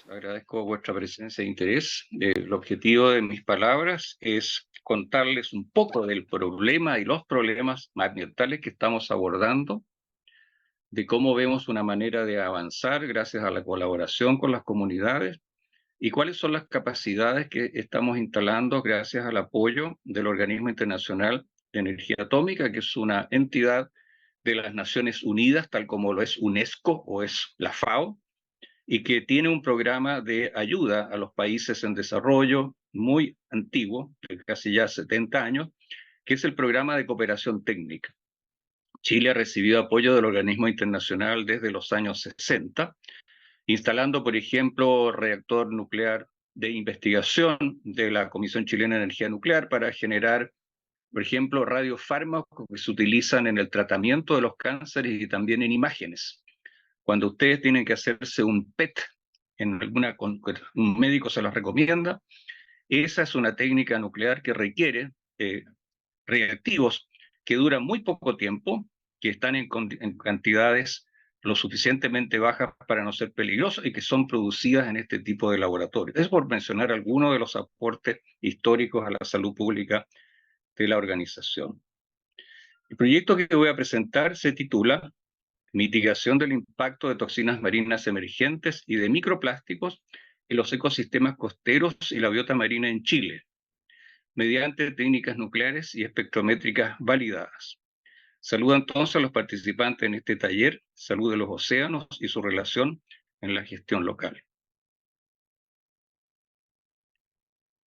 Agradezco vuestra presencia e interés. El objetivo de mis palabras es contarles un poco del problema y los problemas ambientales que estamos abordando, de cómo vemos una manera de avanzar gracias a la colaboración con las comunidades y cuáles son las capacidades que estamos instalando gracias al apoyo del Organismo Internacional de Energía Atómica, que es una entidad de las Naciones Unidas, tal como lo es UNESCO o es la FAO, y que tiene un programa de ayuda a los países en desarrollo muy antiguo, de casi ya 70 años, que es el programa de cooperación técnica. Chile ha recibido apoyo del organismo internacional desde los años 60, instalando, por ejemplo, reactor nuclear de investigación de la Comisión Chilena de Energía Nuclear para generar, por ejemplo, radiofármacos que se utilizan en el tratamiento de los cánceres y también en imágenes. Cuando ustedes tienen que hacerse un PET, un médico se los recomienda, esa es una técnica nuclear que requiere reactivos que duran muy poco tiempo, que están en cantidades lo suficientemente bajas para no ser peligrosos y que son producidas en este tipo de laboratorios. Es por mencionar algunos de los aportes históricos a la salud pública de la organización. El proyecto que voy a presentar se titula Mitigación del impacto de toxinas marinas emergentes y de microplásticos en los ecosistemas costeros y la biota marina en Chile, mediante técnicas nucleares y espectrométricas validadas. Saludo entonces a los participantes en este taller, Salud de los Océanos y su relación en la gestión local.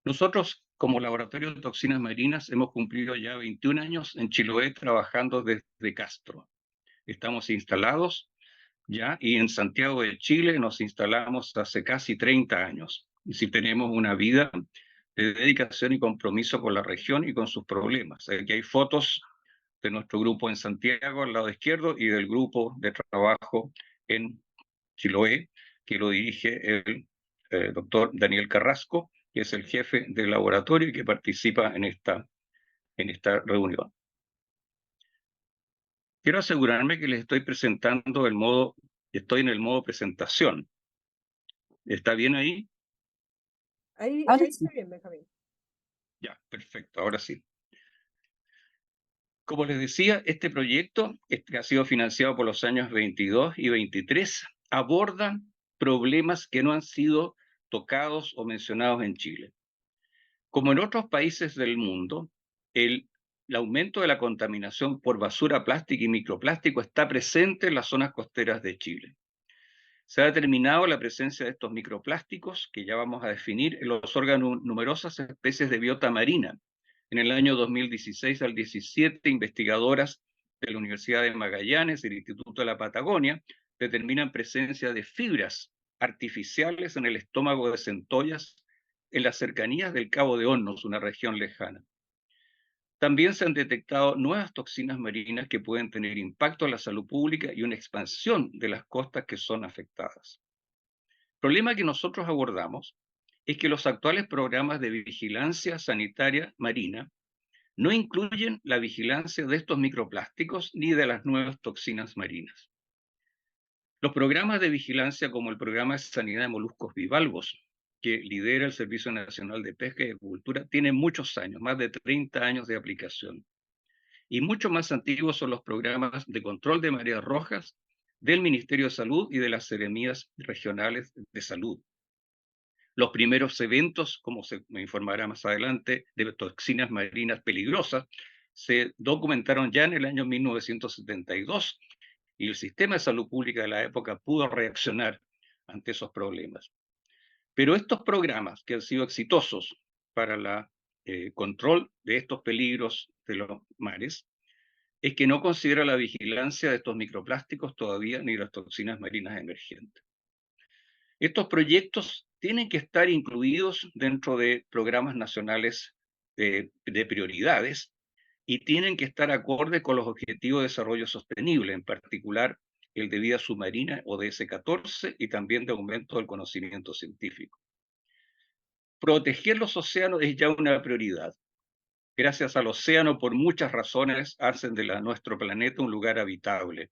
Nosotros, como Laboratorio de Toxinas Marinas, hemos cumplido ya 21 años en Chiloé trabajando desde Castro. Estamos instalados ya, y en Santiago de Chile nos instalamos hace casi 30 años. Y sí tenemos una vida de dedicación y compromiso con la región y con sus problemas. Aquí hay fotos de nuestro grupo en Santiago, al lado izquierdo, y del grupo de trabajo en Chiloé, que lo dirige el doctor Daniel Carrasco, que es el jefe del laboratorio y que participa en esta reunión. Quiero asegurarme que les estoy presentando estoy en el modo presentación. ¿Está bien ahí? Ahí Ahora está sí. bien, Benjamín. Ya, perfecto, ahora sí. Como les decía, este proyecto, que ha sido financiado por los años 22 y 23, aborda problemas que no han sido tocados o mencionados en Chile. Como en otros países del mundo, el aumento de la contaminación por basura plástica y microplástico está presente en las zonas costeras de Chile. Se ha determinado la presencia de estos microplásticos, que ya vamos a definir, en los órganos numerosas especies de biota marina. En el año 2016 al 17, investigadoras de la Universidad de Magallanes y el Instituto de la Patagonia determinan presencia de fibras artificiales en el estómago de centollas en las cercanías del Cabo de Hornos, una región lejana. También se han detectado nuevas toxinas marinas que pueden tener impacto en la salud pública y una expansión de las costas que son afectadas. El problema que nosotros abordamos es que los actuales programas de vigilancia sanitaria marina no incluyen la vigilancia de estos microplásticos ni de las nuevas toxinas marinas. Los programas de vigilancia, como el Programa de Sanidad de Moluscos Bivalvos, que lidera el Servicio Nacional de Pesca y Acuicultura, tienen muchos años, más de 30 años de aplicación. Y mucho más antiguos son los programas de control de mareas rojas del Ministerio de Salud y de las seremías regionales de salud. Los primeros eventos, como se me informará más adelante, de toxinas marinas peligrosas, se documentaron ya en el año 1972 y el sistema de salud pública de la época pudo reaccionar ante esos problemas. Pero estos programas que han sido exitosos para el control de estos peligros de los mares, es que no considera la vigilancia de estos microplásticos todavía ni las toxinas marinas emergentes. Estos proyectos tienen que estar incluidos dentro de programas nacionales de prioridades y tienen que estar acorde con los objetivos de desarrollo sostenible, en particular el de vida submarina ODS 14 y también de aumento del conocimiento científico. Proteger los océanos es ya una prioridad. Gracias al océano, por muchas razones, hacen de nuestro planeta un lugar habitable.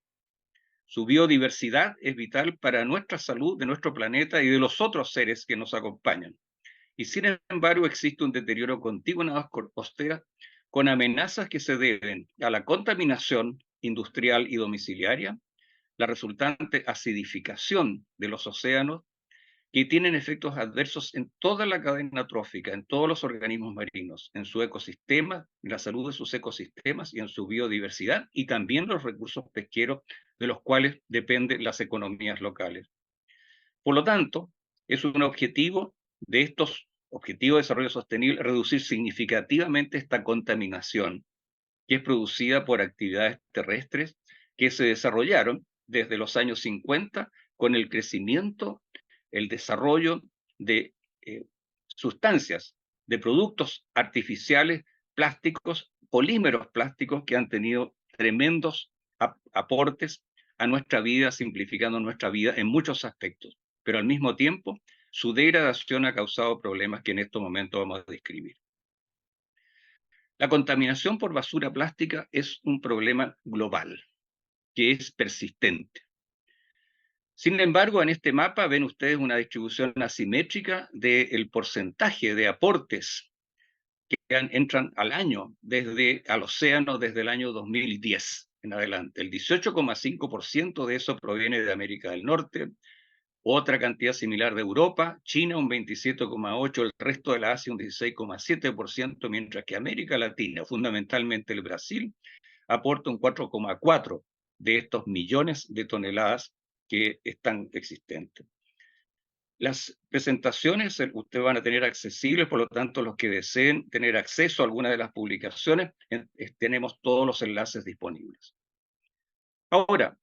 Su biodiversidad es vital para nuestra salud, de nuestro planeta y de los otros seres que nos acompañan. Y sin embargo existe un deterioro continuo en aguas costeras con amenazas que se deben a la contaminación industrial y domiciliaria, la resultante acidificación de los océanos, que tienen efectos adversos en toda la cadena trófica, en todos los organismos marinos, en su ecosistema, en la salud de sus ecosistemas y en su biodiversidad, y también los recursos pesqueros de los cuales dependen las economías locales. Por lo tanto, es un objetivo de estos objetivos de desarrollo sostenible reducir significativamente esta contaminación que es producida por actividades terrestres que se desarrollaron desde los años 50 con el crecimiento, el desarrollo de sustancias, de productos artificiales, plásticos, polímeros plásticos que han tenido tremendos aportes a nuestra vida, simplificando nuestra vida en muchos aspectos. Pero al mismo tiempo, su degradación ha causado problemas que en estos momentos vamos a describir. La contaminación por basura plástica es un problema global, que es persistente. Sin embargo, en este mapa ven ustedes una distribución asimétrica del porcentaje de aportes que entran al año al océano desde el año 2010 en adelante. El 18,5% de eso proviene de América del Norte, otra cantidad similar de Europa, China un 27,8%, el resto de la Asia un 16,7%, mientras que América Latina, fundamentalmente el Brasil, aporta un 4,4% de estos millones de toneladas que están existentes. Las presentaciones ustedes van a tener accesibles, por lo tanto, los que deseen tener acceso a alguna de las publicaciones, tenemos todos los enlaces disponibles. Ahora,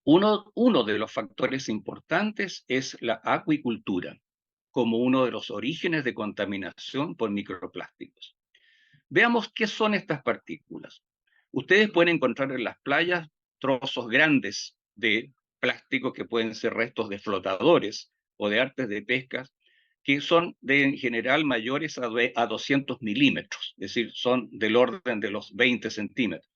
uno de los factores importantes es la acuicultura, como uno de los orígenes de contaminación por microplásticos. Veamos qué son estas partículas. Ustedes pueden encontrar en las playas trozos grandes de plástico que pueden ser restos de flotadores o de artes de pesca, que son en general mayores a 200 milímetros, es decir, son del orden de los 20 centímetros.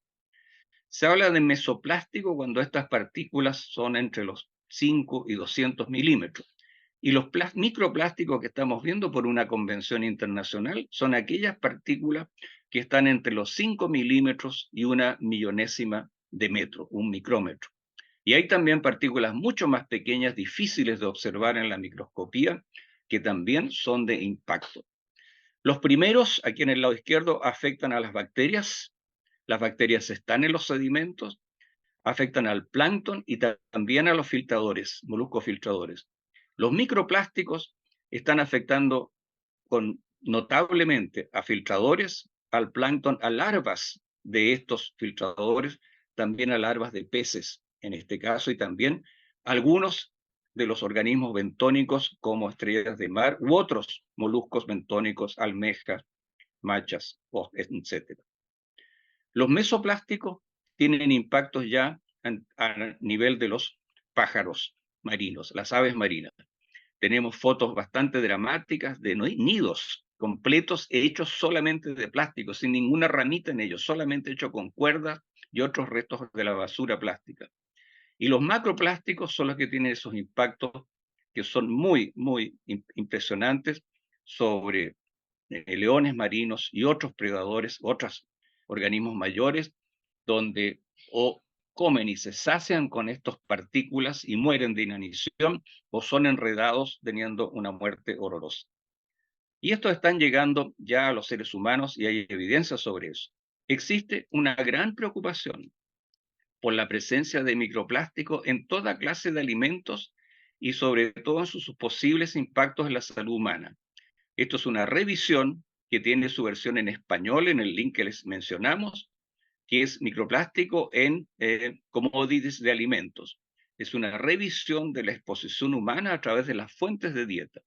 Se habla de mesoplástico cuando estas partículas son entre los 5 y 200 milímetros. Y los microplásticos que estamos viendo por una convención internacional son aquellas partículas que están entre los 5 milímetros y una millonésima de metro, un micrómetro. Y hay también partículas mucho más pequeñas, difíciles de observar en la microscopía, que también son de impacto. Los primeros, aquí en el lado izquierdo, afectan a las bacterias. Las bacterias están en los sedimentos, afectan al plancton y también a los filtradores, moluscos filtradores. Los microplásticos están afectando notablemente a filtradores, al plancton, a larvas de estos filtradores, también a larvas de peces en este caso, y también algunos de los organismos bentónicos como estrellas de mar u otros moluscos bentónicos, almejas, machas, etc. Los mesoplásticos tienen impactos ya a nivel de los pájaros marinos, las aves marinas. Tenemos fotos bastante dramáticas de nidos completos hechos solamente de plástico, sin ninguna ramita en ellos, solamente hecho con cuerdas y otros restos de la basura plástica. Y los macroplásticos son los que tienen esos impactos que son muy, muy impresionantes sobre leones marinos y otros predadores, otros organismos mayores, donde o comen y se sacian con estas partículas y mueren de inanición, o son enredados teniendo una muerte horrorosa. Y estos están llegando ya a los seres humanos y hay evidencia sobre eso. Existe una gran preocupación por la presencia de microplástico en toda clase de alimentos y sobre todo en sus posibles impactos en la salud humana. Esto es una revisión que tiene su versión en español en el link que les mencionamos, que es microplástico en commodities de alimentos. Es una revisión de la exposición humana a través de las fuentes de dieta.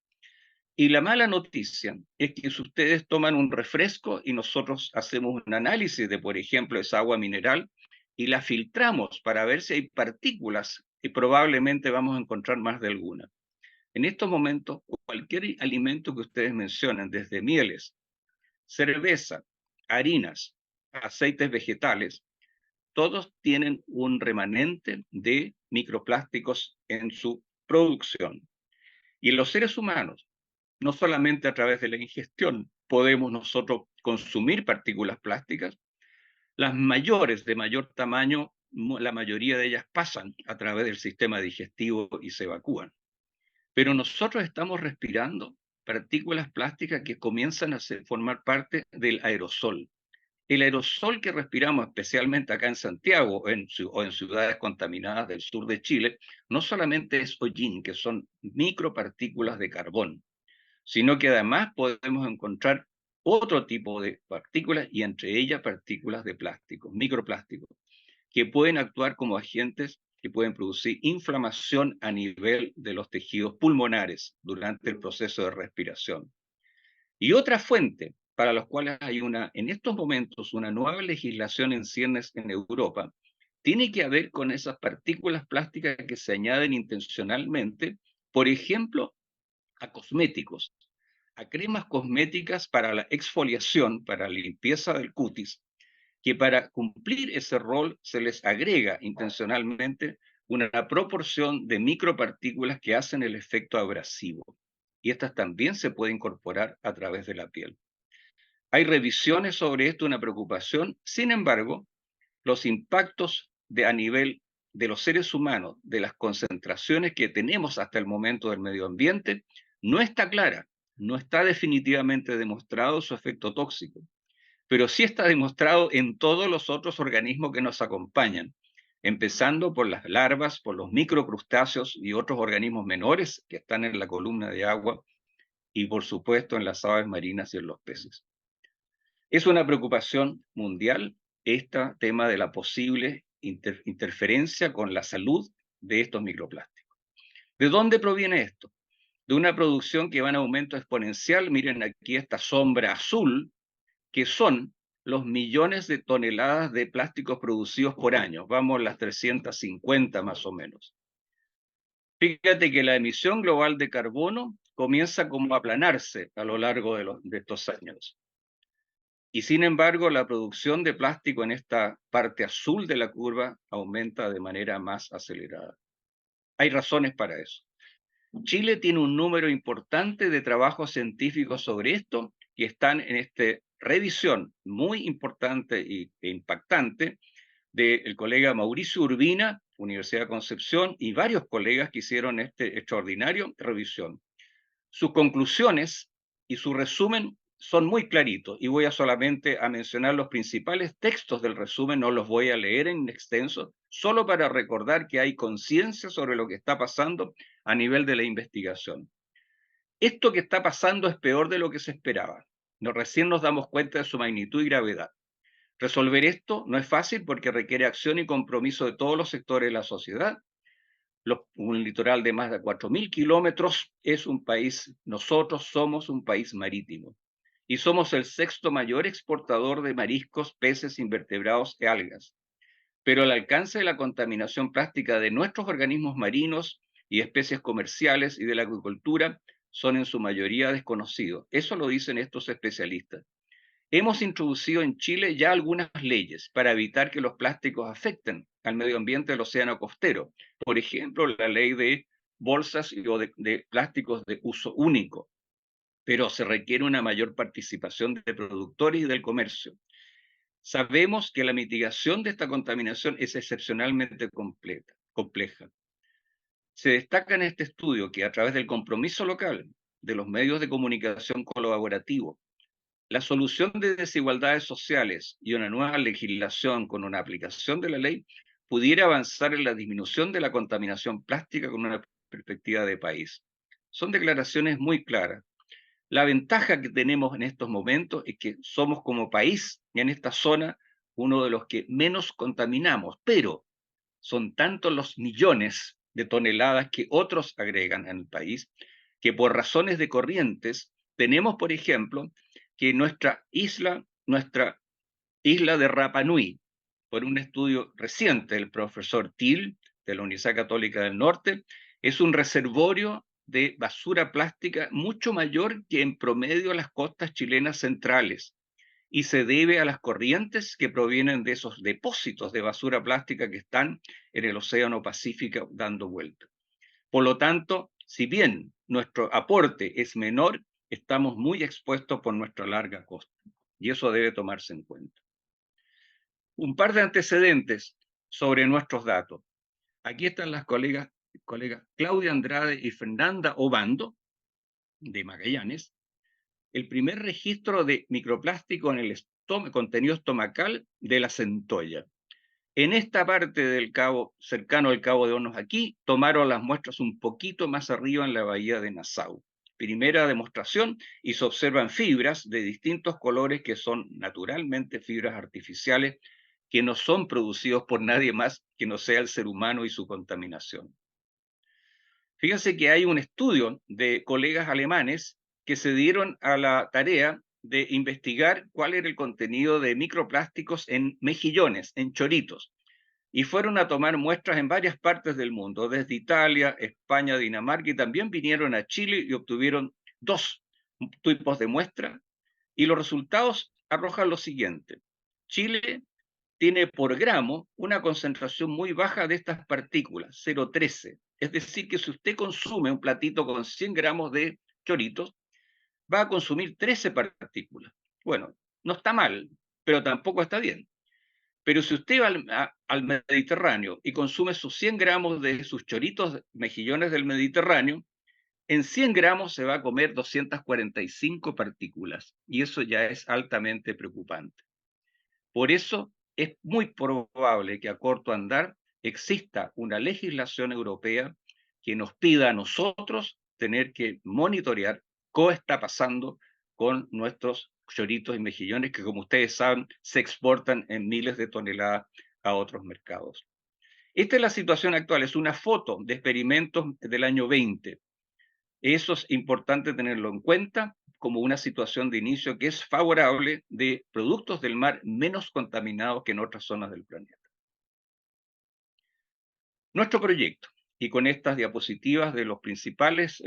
Y la mala noticia es que si ustedes toman un refresco y nosotros hacemos un análisis de, por ejemplo, esa agua mineral y la filtramos para ver si hay partículas, y probablemente vamos a encontrar más de alguna. En estos momentos, cualquier alimento que ustedes mencionen, desde mieles, cerveza, harinas, aceites vegetales, todos tienen un remanente de microplásticos en su producción. Y los seres humanos, no solamente a través de la ingestión, podemos nosotros consumir partículas plásticas. Las mayores de mayor tamaño, la mayoría de ellas pasan a través del sistema digestivo y se evacúan. Pero nosotros estamos respirando partículas plásticas que comienzan a formar parte del aerosol. El aerosol que respiramos, especialmente acá en Santiago o en ciudades contaminadas del sur de Chile, no solamente es hollín, que son micropartículas de carbón, sino que además podemos encontrar otro tipo de partículas y entre ellas partículas de plástico, microplásticos, que pueden actuar como agentes que pueden producir inflamación a nivel de los tejidos pulmonares durante el proceso de respiración. Y otra fuente para los cuales hay en estos momentos una nueva legislación en ciernes en Europa, tiene que ver con esas partículas plásticas que se añaden intencionalmente, por ejemplo, a cosméticos, a cremas cosméticas para la exfoliación, para la limpieza del cutis, que para cumplir ese rol se les agrega intencionalmente una proporción de micropartículas que hacen el efecto abrasivo. Y estas también se pueden incorporar a través de la piel. Hay revisiones sobre esto, una preocupación. Sin embargo, los impactos a nivel de los seres humanos, de las concentraciones que tenemos hasta el momento del medio ambiente, no está clara, no está definitivamente demostrado su efecto tóxico, pero sí está demostrado en todos los otros organismos que nos acompañan, empezando por las larvas, por los microcrustáceos y otros organismos menores que están en la columna de agua y por supuesto en las aves marinas y en los peces. Es una preocupación mundial este tema de la posible interferencia con la salud de estos microplásticos. ¿De dónde proviene esto? De una producción que va en aumento exponencial. Miren aquí esta sombra azul, que son los millones de toneladas de plásticos producidos por año. Vamos a las 350 más o menos. Fíjate que la emisión global de carbono comienza como a aplanarse a lo largo de estos años. Y sin embargo, la producción de plástico en esta parte azul de la curva aumenta de manera más acelerada. Hay razones para eso. Chile tiene un número importante de trabajos científicos sobre esto que están en esta revisión muy importante e impactante del colega Mauricio Urbina, Universidad de Concepción, y varios colegas que hicieron este extraordinario revisión. Sus conclusiones y su resumen son muy claritos y voy a solamente a mencionar los principales textos del resumen, no los voy a leer en extenso, solo para recordar que hay conciencia sobre lo que está pasando a nivel de la investigación. Esto que está pasando es peor de lo que se esperaba. Recién nos damos cuenta de su magnitud y gravedad. Resolver esto no es fácil porque requiere acción y compromiso de todos los sectores de la sociedad. Un litoral de más de 4.000 kilómetros es un país, nosotros somos un país marítimo y somos el sexto mayor exportador de mariscos, peces, invertebrados y algas. Pero el alcance de la contaminación plástica de nuestros organismos marinos y especies comerciales y de la agricultura son en su mayoría desconocidos. Eso lo dicen estos especialistas. Hemos introducido en Chile ya algunas leyes para evitar que los plásticos afecten al medio ambiente del océano costero. Por ejemplo, la ley de bolsas o de plásticos de uso único. Pero se requiere una mayor participación de productores y del comercio. Sabemos que la mitigación de esta contaminación es excepcionalmente compleja. Se destaca en este estudio que a través del compromiso local, de los medios de comunicación colaborativos, la solución de desigualdades sociales y una nueva legislación con una aplicación de la ley pudiera avanzar en la disminución de la contaminación plástica con una perspectiva de país. Son declaraciones muy claras. La ventaja que tenemos en estos momentos es que somos como país en esta zona uno de los que menos contaminamos, pero son tantos los millones de toneladas que otros agregan en el país que por razones de corrientes tenemos, por ejemplo, que nuestra isla de Rapa Nui, por un estudio reciente del profesor Thiel de la Universidad Católica del Norte, es un reservorio de basura plástica mucho mayor que en promedio las costas chilenas centrales. y se debe a las corrientes que provienen de esos depósitos de basura plástica que están en el Océano Pacífico dando vuelta. Por lo tanto, si bien nuestro aporte es menor, estamos muy expuestos por nuestra larga costa, y eso debe tomarse en cuenta. Un par de antecedentes sobre nuestros datos. Aquí están las colegas Claudia Andrade y Fernanda Obando, de Magallanes. El primer registro de microplástico en el contenido estomacal de la centolla. En esta parte del cabo, cercano al Cabo de Hornos aquí, tomaron las muestras un poquito más arriba en la bahía de Nassau. Primera demostración, y se observan fibras de distintos colores que son naturalmente fibras artificiales que no son producidos por nadie más que no sea el ser humano y su contaminación. Fíjense que hay un estudio de colegas alemanes que se dieron a la tarea de investigar cuál era el contenido de microplásticos en mejillones, en choritos, y fueron a tomar muestras en varias partes del mundo, desde Italia, España, Dinamarca, y también vinieron a Chile y obtuvieron 2 tipos de muestra, y los resultados arrojan lo siguiente. Chile tiene por gramo una concentración muy baja de estas partículas, 0,13. Es decir, que si usted consume un platito con 100 gramos de choritos, va a consumir 13 partículas. Bueno, no está mal, pero tampoco está bien. Pero si usted va al Mediterráneo y consume sus 100 gramos de sus choritos mejillones del Mediterráneo, en 100 gramos se va a comer 245 partículas, y eso ya es altamente preocupante. Por eso es muy probable que a corto andar exista una legislación europea que nos pida a nosotros tener que monitorear qué está pasando con nuestros choritos y mejillones que, como ustedes saben, se exportan en miles de toneladas a otros mercados. Esta es la situación actual, es una foto de experimentos del año 20. Eso es importante tenerlo en cuenta como una situación de inicio que es favorable de productos del mar menos contaminados que en otras zonas del planeta. Nuestro proyecto, y con estas diapositivas de los principales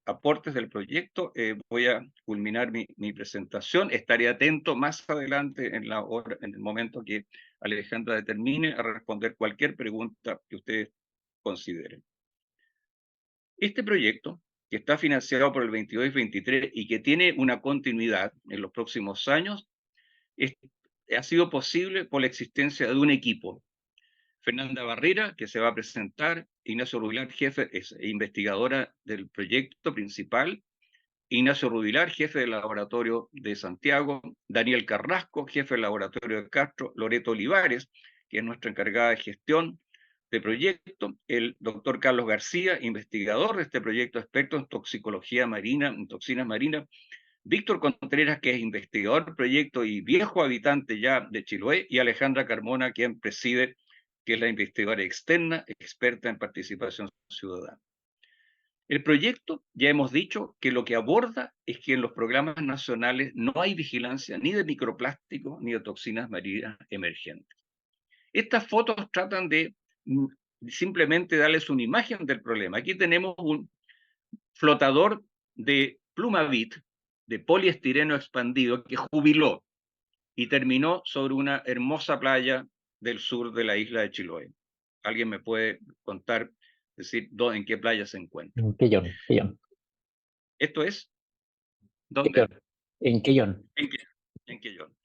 aportes del proyecto, voy a culminar mi presentación. Estaré atento más adelante en el momento que Alejandra determine a responder cualquier pregunta que ustedes consideren. Este proyecto, que está financiado por el 22 y 23 y que tiene una continuidad en los próximos años, ha sido posible por la existencia de un equipo. Fernanda Barrera, que se va a presentar, Ignacio Rubilar, jefe, es investigadora del proyecto principal, Ignacio Rubilar, jefe del laboratorio de Santiago, Daniel Carrasco, jefe del laboratorio de Castro, Loreto Olivares, que es nuestra encargada de gestión de proyecto, el doctor Carlos García, investigador de este proyecto, experto en toxicología marina, en toxinas marinas, Víctor Contreras, que es investigador del proyecto y viejo habitante ya de Chiloé, y Alejandra Carmona, quien preside, que es la investigadora externa, experta en participación ciudadana. El proyecto, ya hemos dicho, que lo que aborda es que en los programas nacionales no hay vigilancia ni de microplásticos ni de toxinas marinas emergentes. Estas fotos tratan de simplemente darles una imagen del problema. Aquí tenemos un flotador de Plumavit, de poliestireno expandido, que jubiló y terminó sobre una hermosa playa del sur de la isla de Chiloé. ¿Alguien me puede contar, decir, en qué playa se encuentra? En Quellón, Quellón. ¿Esto es? ¿Dónde? Quellón. En Quellón. En Quellón.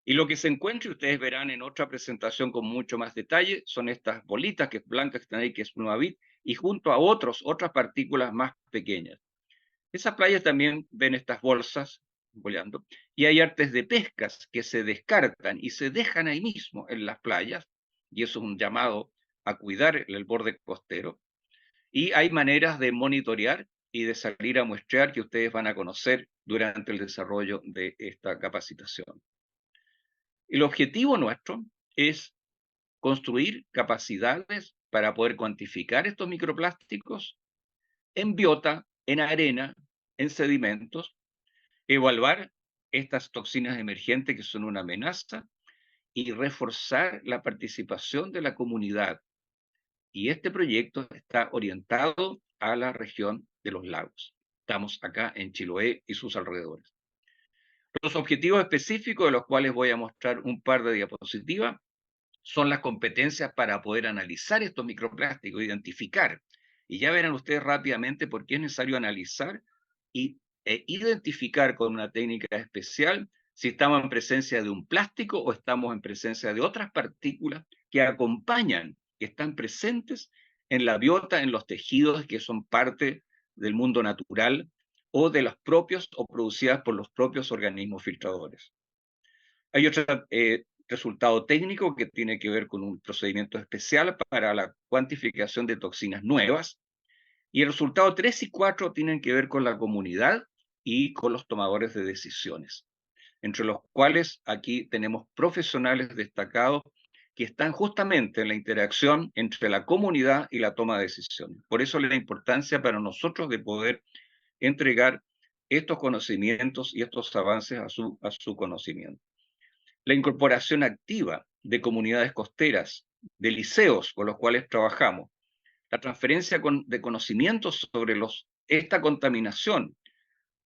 Y lo que se encuentra, y ustedes verán en otra presentación con mucho más detalle, son estas bolitas que es blancas que están ahí, que es Plumavit, y junto a otras partículas más pequeñas. Esas playas también ven estas bolsas boleando, y hay artes de pescas que se descartan y se dejan ahí mismo en las playas, y eso es un llamado a cuidar el borde costero. Y hay maneras de monitorear y de salir a muestrear que ustedes van a conocer durante el desarrollo de esta capacitación. El objetivo nuestro es construir capacidades para poder cuantificar estos microplásticos en biota, en arena, en sedimentos, evaluar estas toxinas emergentes que son una amenaza y reforzar la participación de la comunidad. Y este proyecto está orientado a la región de los lagos. Estamos acá en Chiloé y sus alrededores. Los objetivos específicos, de los cuales voy a mostrar un par de diapositivas, son las competencias para poder analizar estos microplásticos, identificar. Y ya verán ustedes rápidamente por qué es necesario analizar e identificar con una técnica especial si estamos en presencia de un plástico o estamos en presencia de otras partículas que acompañan, que están presentes en la biota, en los tejidos que son parte del mundo natural o de los propios o producidas por los propios organismos filtradores. Hay otro resultado técnico que tiene que ver con un procedimiento especial para la cuantificación de toxinas nuevas. Y el resultado 3 y 4 tienen que ver con la comunidad y con los tomadores de decisiones, entre los cuales aquí tenemos profesionales destacados que están justamente en la interacción entre la comunidad y la toma de decisiones. Por eso la importancia para nosotros de poder entregar estos conocimientos y estos avances a su conocimiento. La incorporación activa de comunidades costeras, de liceos con los cuales trabajamos, la transferencia de conocimientos sobre esta contaminación,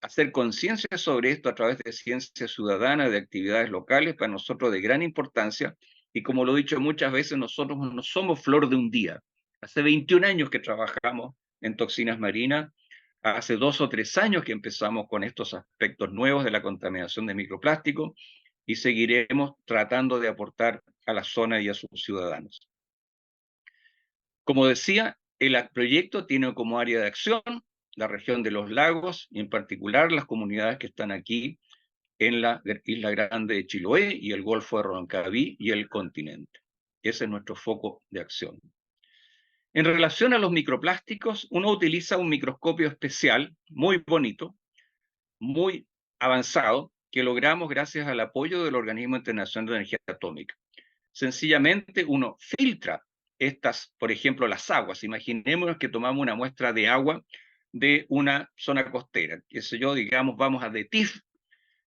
hacer conciencia sobre esto a través de ciencia ciudadana, de actividades locales, para nosotros de gran importancia. Y como lo he dicho muchas veces, nosotros no somos flor de un día. Hace 21 años que trabajamos en toxinas marinas, hace 2 o 3 años que empezamos con estos aspectos nuevos de la contaminación de microplásticos y seguiremos tratando de aportar a la zona y a sus ciudadanos. Como decía, el proyecto tiene como área de acción la región de los lagos y en particular las comunidades que están aquí en la Isla Grande de Chiloé y el Golfo de Roncaví y el continente. Ese es nuestro foco de acción. En relación a los microplásticos, uno utiliza un microscopio especial, muy bonito, muy avanzado, que logramos gracias al apoyo del Organismo Internacional de Energía Atómica. Sencillamente uno filtra estas, por ejemplo, las aguas. Imaginémonos que tomamos una muestra de agua de una zona costera, qué sé yo, digamos, vamos a DETIF,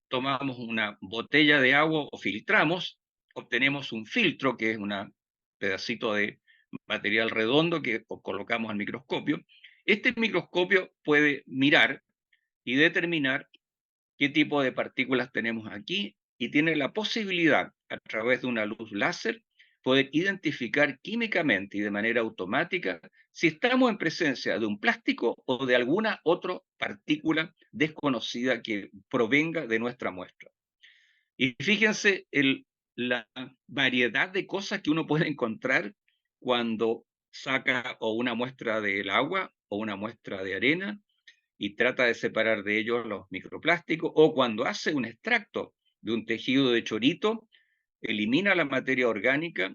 tomamos una botella de agua o filtramos, obtenemos un filtro, que es un pedacito de material redondo que colocamos al microscopio. Este microscopio puede mirar y determinar qué tipo de partículas tenemos aquí y tiene la posibilidad, a través de una luz láser, poder identificar químicamente y de manera automática si estamos en presencia de un plástico o de alguna otra partícula desconocida que provenga de nuestra muestra. Y fíjense la variedad de cosas que uno puede encontrar cuando saca o una muestra del agua o una muestra de arena y trata de separar de ellos los microplásticos, o cuando hace un extracto de un tejido de chorito, elimina la materia orgánica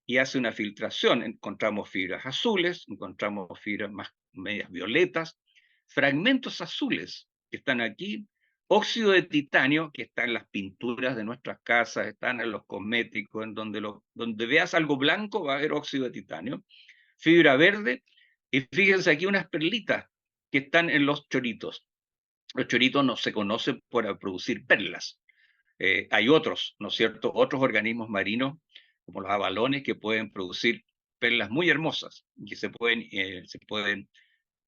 y hace una filtración. Encontramos fibras azules, encontramos fibras más medias violetas, fragmentos azules que están aquí, óxido de titanio que está en las pinturas de nuestras casas, están en los cosméticos, en donde veas algo blanco va a haber óxido de titanio, fibra verde, y fíjense aquí unas perlitas que están en los choritos. Los choritos no se conocen por producir perlas. Hay otros, ¿no es cierto? Otros organismos marinos, como los abalones, que pueden producir perlas muy hermosas, que se pueden,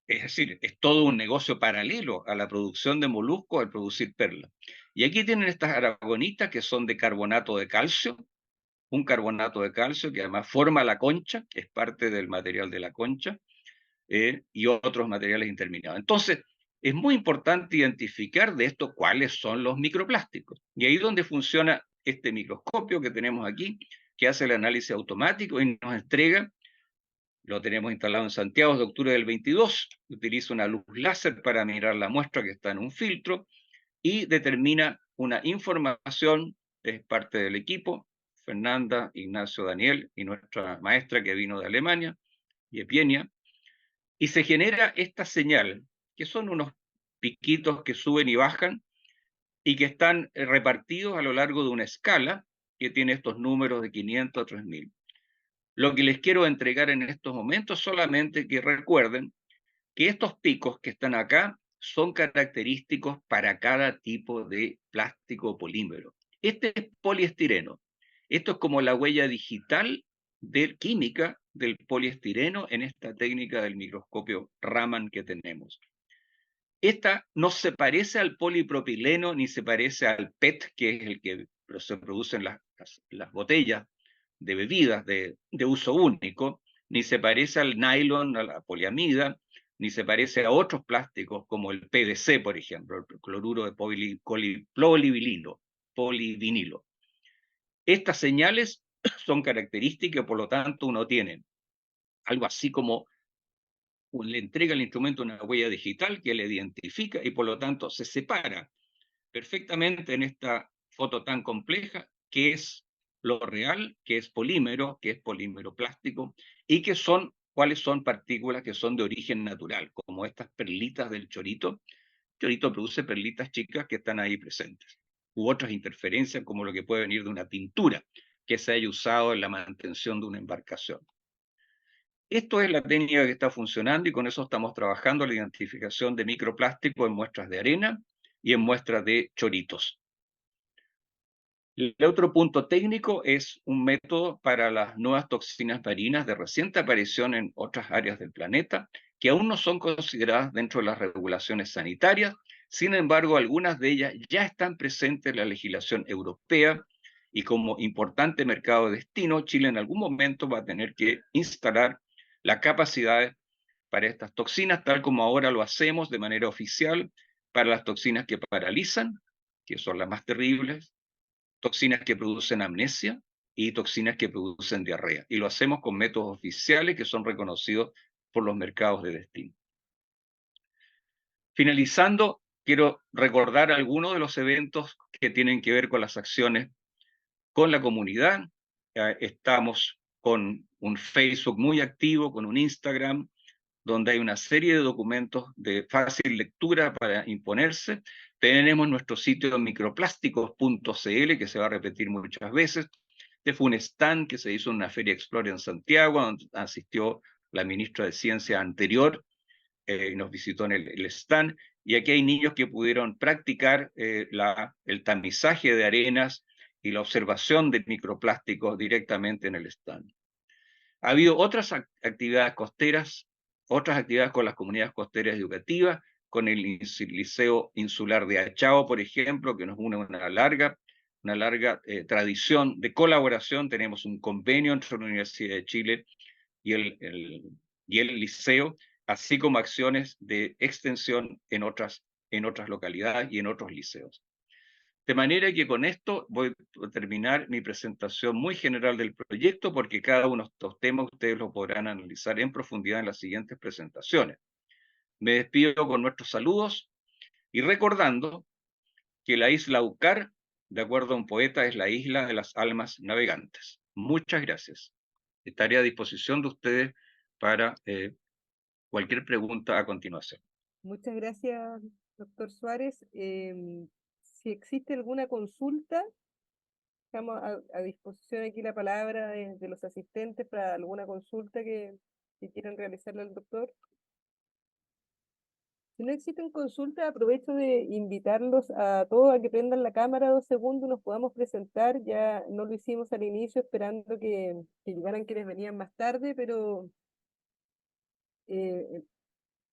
es decir, es todo un negocio paralelo a la producción de moluscos al producir perlas. Y aquí tienen estas aragonitas que son de carbonato de calcio, un carbonato de calcio que además forma la concha, es parte del material de la concha, y otros materiales interminados. Entonces, es muy importante identificar de esto cuáles son los microplásticos. Y ahí es donde funciona este microscopio que tenemos aquí, que hace el análisis automático y nos entrega, lo tenemos instalado en Santiago de octubre del 22, utiliza una luz láser para mirar la muestra que está en un filtro y determina una información, es parte del equipo, Fernanda, Ignacio, Daniel y nuestra maestra que vino de Alemania, Yepenia, y se genera esta señal, que son unos piquitos que suben y bajan y que están repartidos a lo largo de una escala que tiene estos números de 500 a 3000. Lo que les quiero entregar en estos momentos solamente que recuerden que estos picos que están acá son característicos para cada tipo de plástico o polímero. Este es poliestireno. Esto es como la huella digital de química del poliestireno en esta técnica del microscopio Raman que tenemos. Esta no se parece al polipropileno ni se parece al PET, que es el que se produce en las botellas de bebidas de uso único, ni se parece al nylon, a la poliamida, ni se parece a otros plásticos como el PVC, por ejemplo, el cloruro de polivinilo. Estas señales son características, por lo tanto uno tiene algo así como le entrega al instrumento una huella digital que le identifica y por lo tanto se separa perfectamente en esta foto tan compleja qué es lo real, qué es polímero plástico y cuáles son partículas que son de origen natural, como estas perlitas del chorito. El chorito produce perlitas chicas que están ahí presentes, u otras interferencias como lo que puede venir de una pintura que se haya usado en la mantención de una embarcación. Esto es la técnica que está funcionando y con eso estamos trabajando la identificación de microplásticos en muestras de arena y en muestras de choritos. El otro punto técnico es un método para las nuevas toxinas marinas de reciente aparición en otras áreas del planeta, que aún no son consideradas dentro de las regulaciones sanitarias. Sin embargo, algunas de ellas ya están presentes en la legislación europea y como importante mercado de destino, Chile en algún momento va a tener que instalar las capacidades para estas toxinas, tal como ahora lo hacemos de manera oficial para las toxinas que paralizan, que son las más terribles, toxinas que producen amnesia y toxinas que producen diarrea. Y lo hacemos con métodos oficiales que son reconocidos por los mercados de destino. Finalizando, quiero recordar algunos de los eventos que tienen que ver con las acciones con la comunidad. Estamos con un Facebook muy activo, con un Instagram, donde hay una serie de documentos de fácil lectura para imponerse. Tenemos nuestro sitio microplásticos.cl, que se va a repetir muchas veces. Este fue un stand que se hizo en una feria Explore en Santiago, donde asistió la ministra de Ciencia anterior, y nos visitó en el stand. Y aquí hay niños que pudieron practicar el tamizaje de arenas y la observación de microplásticos directamente en el stand. Ha habido otras actividades costeras, otras actividades con las comunidades costeras educativas, con el Liceo Insular de Achao, por ejemplo, que nos une una larga tradición de colaboración. Tenemos un convenio entre la Universidad de Chile y el liceo, así como acciones de extensión en otras localidades y en otros liceos. De manera que con esto voy a terminar mi presentación muy general del proyecto, porque cada uno de estos temas ustedes lo podrán analizar en profundidad en las siguientes presentaciones. Me despido con nuestros saludos y recordando que la isla Ucar, de acuerdo a un poeta, es la isla de las almas navegantes. Muchas gracias. Estaré a disposición de ustedes para cualquier pregunta a continuación. Muchas gracias, doctor Suárez. Si existe alguna consulta, estamos a disposición aquí la palabra de los asistentes para alguna consulta que quieran realizarle al doctor. Si no existen consultas, aprovecho de invitarlos a todos a que prendan la cámara 2 segundos, nos podamos presentar. Ya no lo hicimos al inicio esperando que llegaran quienes venían más tarde, pero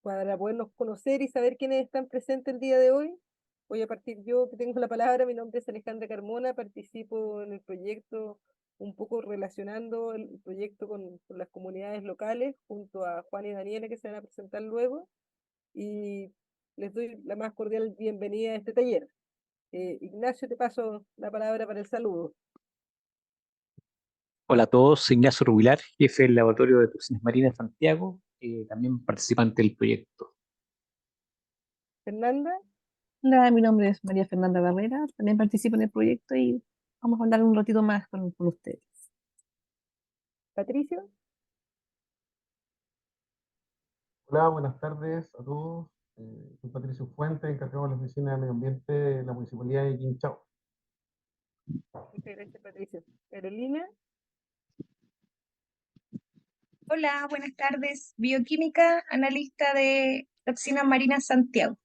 para podernos conocer y saber quiénes están presentes el día de hoy, voy a partir yo, que tengo la palabra. Mi nombre es Alejandra Carmona, participo en el proyecto un poco relacionando el proyecto con las comunidades locales, junto a Juan y Daniela, que se van a presentar luego, y les doy la más cordial bienvenida a este taller. Ignacio, te paso la palabra para el saludo. Hola a todos, soy Ignacio Rubilar, jefe del Laboratorio de Toxinas Marinas de Santiago, también participante del proyecto. Fernanda. Hola, mi nombre es María Fernanda Barrera, también participo en el proyecto y vamos a hablar un ratito más con ustedes. Patricio. Hola, buenas tardes a todos. Soy Patricio Fuentes, encargado de la Oficina de Medio Ambiente de la Municipalidad de Quinchao. Muchas gracias, Patricio. Carolina. Hola, buenas tardes. Bioquímica, analista de Toxinas Marinas Santiago.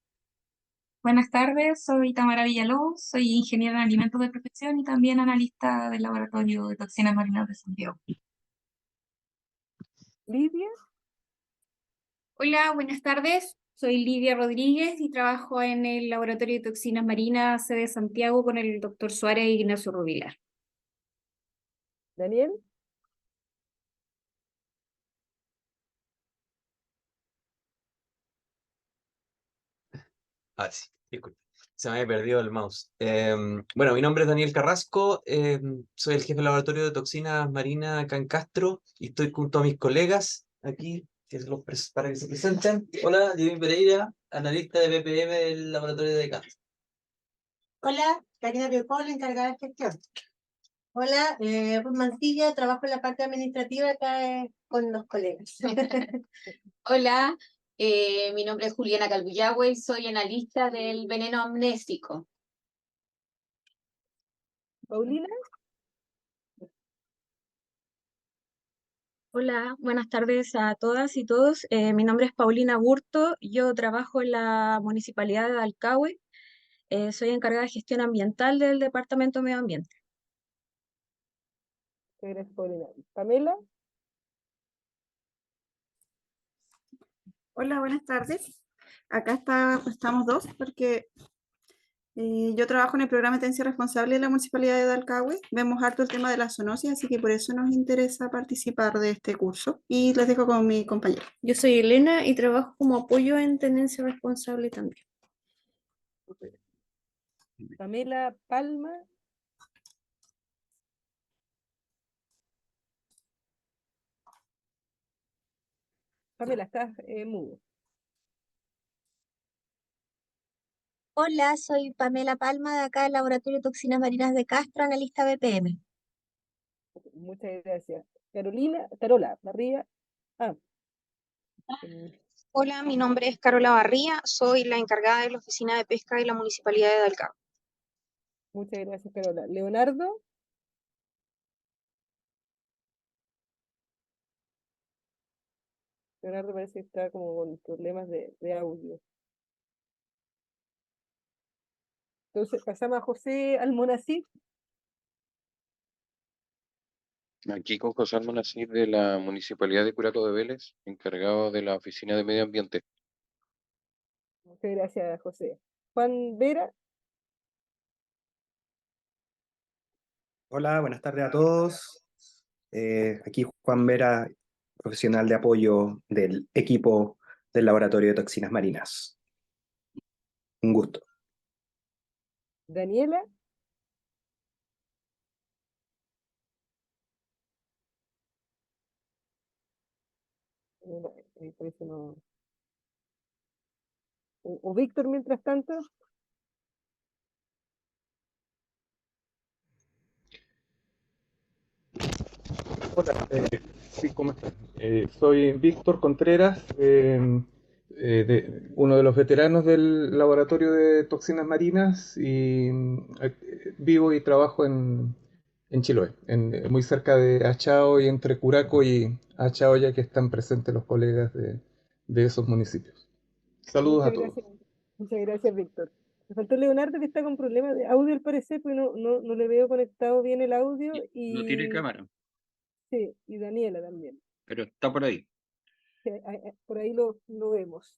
Buenas tardes, soy Tamara Villalobos, soy ingeniera en alimentos de profesión y también analista del Laboratorio de Toxinas Marinas de Santiago. Lidia. Hola, buenas tardes. Soy Lidia Rodríguez y trabajo en el Laboratorio de Toxinas Marinas, sede Santiago, con el doctor Suárez y Ignacio Rubilar. Daniel. Ah, sí, disculpe. Se me había perdido el mouse. Bueno, mi nombre es Daniel Carrasco, soy el jefe del laboratorio de toxinas marinas acá en Castro y estoy junto a mis colegas aquí para que se presenten. Hola, Jimmy Pereira, analista de BPM del laboratorio de Castro. Hola, Karina Piopol, encargada de gestión. Hola, Ruth Mancilla, trabajo en la parte administrativa acá con los colegas. Hola, mi nombre es Juliana Calvillagüe y soy analista del veneno amnésico. Paulina. Hola, buenas tardes a todas y todos. Mi nombre es Paulina Burto, yo trabajo en la Municipalidad de Dalcahue, soy encargada de gestión ambiental del Departamento de Medio Ambiente. Gracias, Paulina. Pamela. Hola, buenas tardes. Acá estamos dos porque yo trabajo en el programa de tenencia responsable de la Municipalidad de Dalcahue. Vemos harto el tema de la zoonosis, así que por eso nos interesa participar de este curso. Y les dejo con mi compañera. Yo soy Elena y trabajo como apoyo en tenencia responsable también. Pamela Palma. Pamela, estás mudo. Hola, soy Pamela Palma de acá del Laboratorio de Toxinas Marinas de Castro, analista BPM. Muchas gracias. Carola Barría. Hola, mi nombre es Carola Barría, soy la encargada de la Oficina de Pesca de la Municipalidad de Dalcahue. Muchas gracias, Carola. Leonardo. Leonardo parece que está como con problemas de audio. Entonces pasamos a José Almonacid. Aquí con José Almonacid de la Municipalidad de Curaco de Vélez, encargado de la Oficina de Medio Ambiente. Muchas gracias, José. Juan Vera. Hola, buenas tardes a todos. Aquí Juan Vera, profesional de apoyo del equipo del Laboratorio de Toxinas Marinas. Un gusto. Daniela. Parece no. O Víctor, mientras tanto. Hola, sí, ¿cómo están? Soy Víctor Contreras, uno de los veteranos del Laboratorio de Toxinas Marinas y vivo y trabajo en Chiloé, muy cerca de Achao y entre Curaco y Achao, ya que están presentes los colegas de esos municipios. Saludos a todos. Muchas gracias, Víctor. Me faltó Leonardo, que está con problemas de audio al parecer, porque no le veo conectado bien el audio. No tiene cámara. Sí, y Daniela también. Pero está por ahí. Sí, por ahí lo vemos.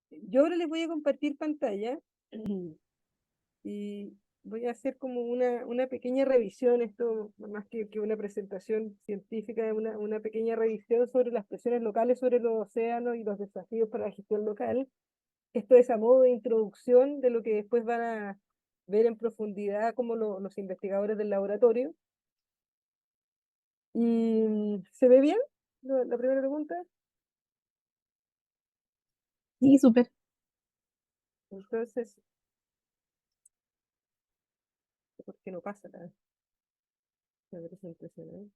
Yo ahora les voy a compartir pantalla y voy a hacer como una pequeña revisión, esto más que una presentación científica, una pequeña revisión sobre las presiones locales sobre los océanos y los desafíos para la gestión local. Esto es a modo de introducción de lo que después van a ver en profundidad como los investigadores del laboratorio. ¿Y se ve bien la primera pregunta? Sí, súper. Entonces, ¿por qué no pasa la presentación?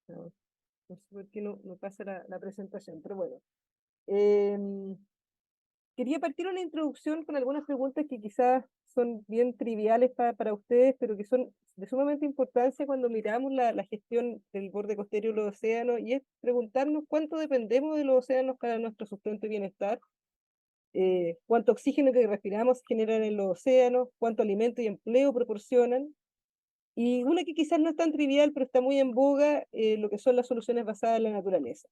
No sé por qué no pasa la presentación, pero bueno. Quería partir una introducción con algunas preguntas que quizás son bien triviales para ustedes, pero que son de sumamente importancia cuando miramos la gestión del borde costero y los océanos, y es preguntarnos cuánto dependemos de los océanos para nuestro sustento y bienestar, cuánto oxígeno que respiramos generan en los océanos, cuánto alimento y empleo proporcionan, Y una que quizás no es tan trivial, pero está muy en boga, lo que son las soluciones basadas en la naturaleza.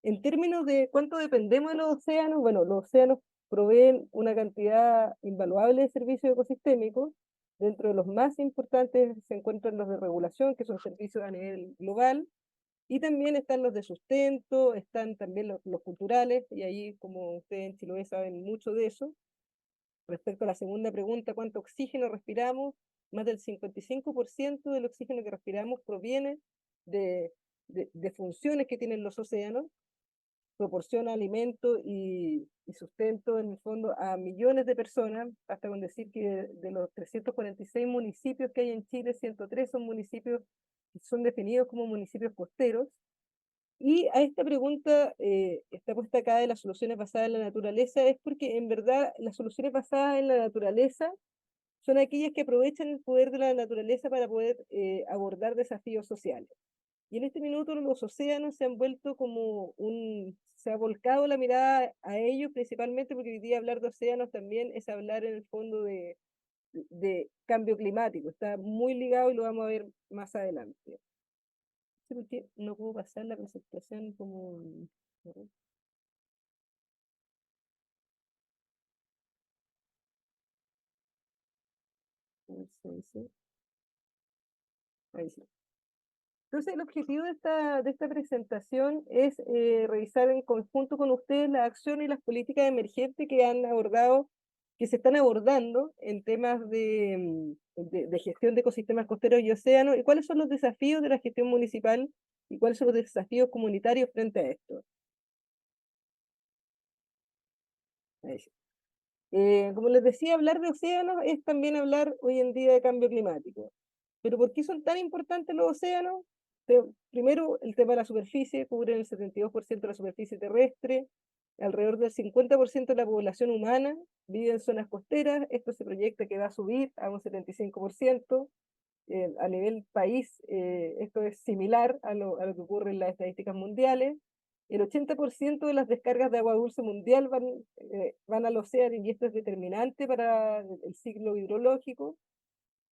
En términos de cuánto dependemos de los océanos, bueno, los océanos proveen una cantidad invaluable de servicios ecosistémicos. Dentro de los más importantes se encuentran los de regulación, que son servicios a nivel global, y también están los de sustento, están también los culturales, y ahí, como ustedes en Chiloé saben mucho de eso. Respecto a la segunda pregunta, ¿cuánto oxígeno respiramos? Más del 55% del oxígeno que respiramos proviene de funciones que tienen los océanos, proporciona alimento y sustento en el fondo a millones de personas, hasta con decir que de los 346 municipios que hay en Chile, 103 son municipios que son definidos como municipios costeros. Y a esta pregunta está puesta acá de las soluciones basadas en la naturaleza, es porque en verdad las soluciones basadas en la naturaleza son aquellas que aprovechan el poder de la naturaleza para poder abordar desafíos sociales. Y en este minuto los océanos se han vuelto como se ha volcado la mirada a ellos, principalmente porque hoy día hablar de océanos también es hablar en el fondo de cambio climático, está muy ligado y lo vamos a ver más adelante. No sé por qué no puedo pasar la presentación como... Ahí sí. Entonces, el objetivo de esta presentación es revisar en conjunto con ustedes las acciones y las políticas emergentes que se están abordando en temas de gestión de ecosistemas costeros y océanos, y cuáles son los desafíos de la gestión municipal y cuáles son los desafíos comunitarios frente a esto. Ahí sí. Como les decía, hablar de océanos es también hablar hoy en día de cambio climático. ¿Pero por qué son tan importantes los océanos? Primero, el tema de la superficie, cubren el 72% de la superficie terrestre, alrededor del 50% de la población humana vive en zonas costeras, esto se proyecta que va a subir a un 75%. A nivel país, esto es similar a lo que ocurre en las estadísticas mundiales. El 80% de las descargas de agua dulce mundial van al océano y esto es determinante para el ciclo hidrológico.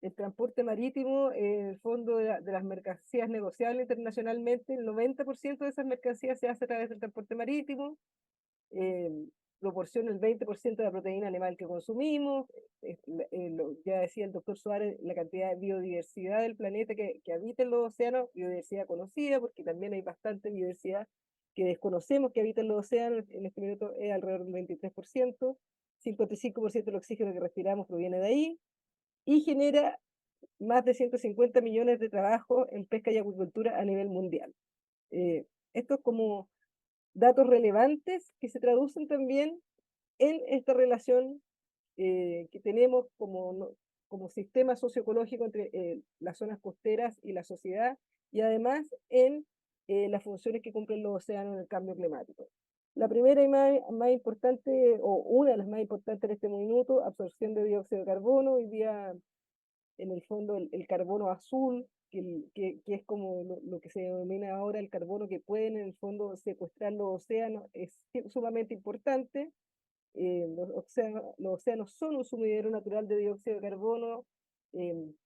El transporte marítimo, en el fondo de las mercancías negociables internacionalmente, el 90% de esas mercancías se hace a través del transporte marítimo, proporciona el 20% de la proteína animal que consumimos, ya decía el doctor Suárez, la cantidad de biodiversidad del planeta que habita en los océanos, biodiversidad conocida, porque también hay bastante biodiversidad que desconocemos que habita en los océanos, en este minuto es alrededor del 23%, 55% del oxígeno que respiramos proviene de ahí, y genera más de 150 millones de trabajos en pesca y acuicultura a nivel mundial. Estos como datos relevantes que se traducen también en esta relación que tenemos como sistema socioecológico entre las zonas costeras y la sociedad, y además en las funciones que cumplen los océanos en el cambio climático. La primera y más importante, o una de las más importantes en este minuto, absorción de dióxido de carbono. Hoy día, en el fondo, el carbono azul, que es como lo que se denomina ahora el carbono que pueden en el fondo secuestrar los océanos, es sumamente importante. Los océanos son un sumidero natural de dióxido de carbono,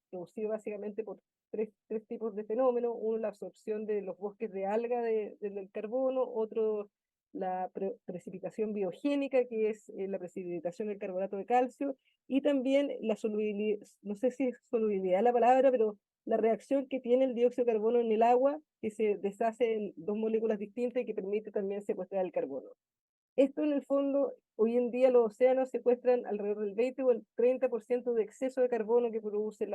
producido básicamente por tres tipos de fenómenos. Uno, la absorción de los bosques de alga del carbono; otro, la precipitación biogénica, que es la precipitación del carbonato de calcio, y también la solubilidad, no sé si es solubilidad la palabra, pero la reacción que tiene el dióxido de carbono en el agua, que se deshace en dos moléculas distintas y que permite también secuestrar el carbono. Esto, en el fondo, hoy en día los océanos secuestran alrededor del 20 o el 30% de exceso de carbono que producen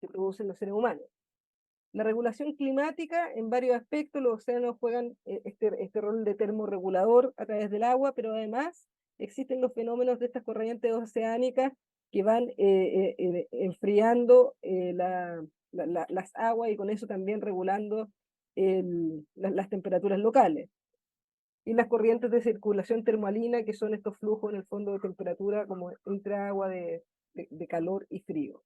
los seres humanos. La regulación climática, en varios aspectos, los océanos juegan este rol de termorregulador a través del agua, pero además existen los fenómenos de estas corrientes oceánicas que van enfriando las aguas y con eso también regulando las temperaturas locales. Y las corrientes de circulación termalina, que son estos flujos en el fondo de temperatura como entre agua de calor y frío.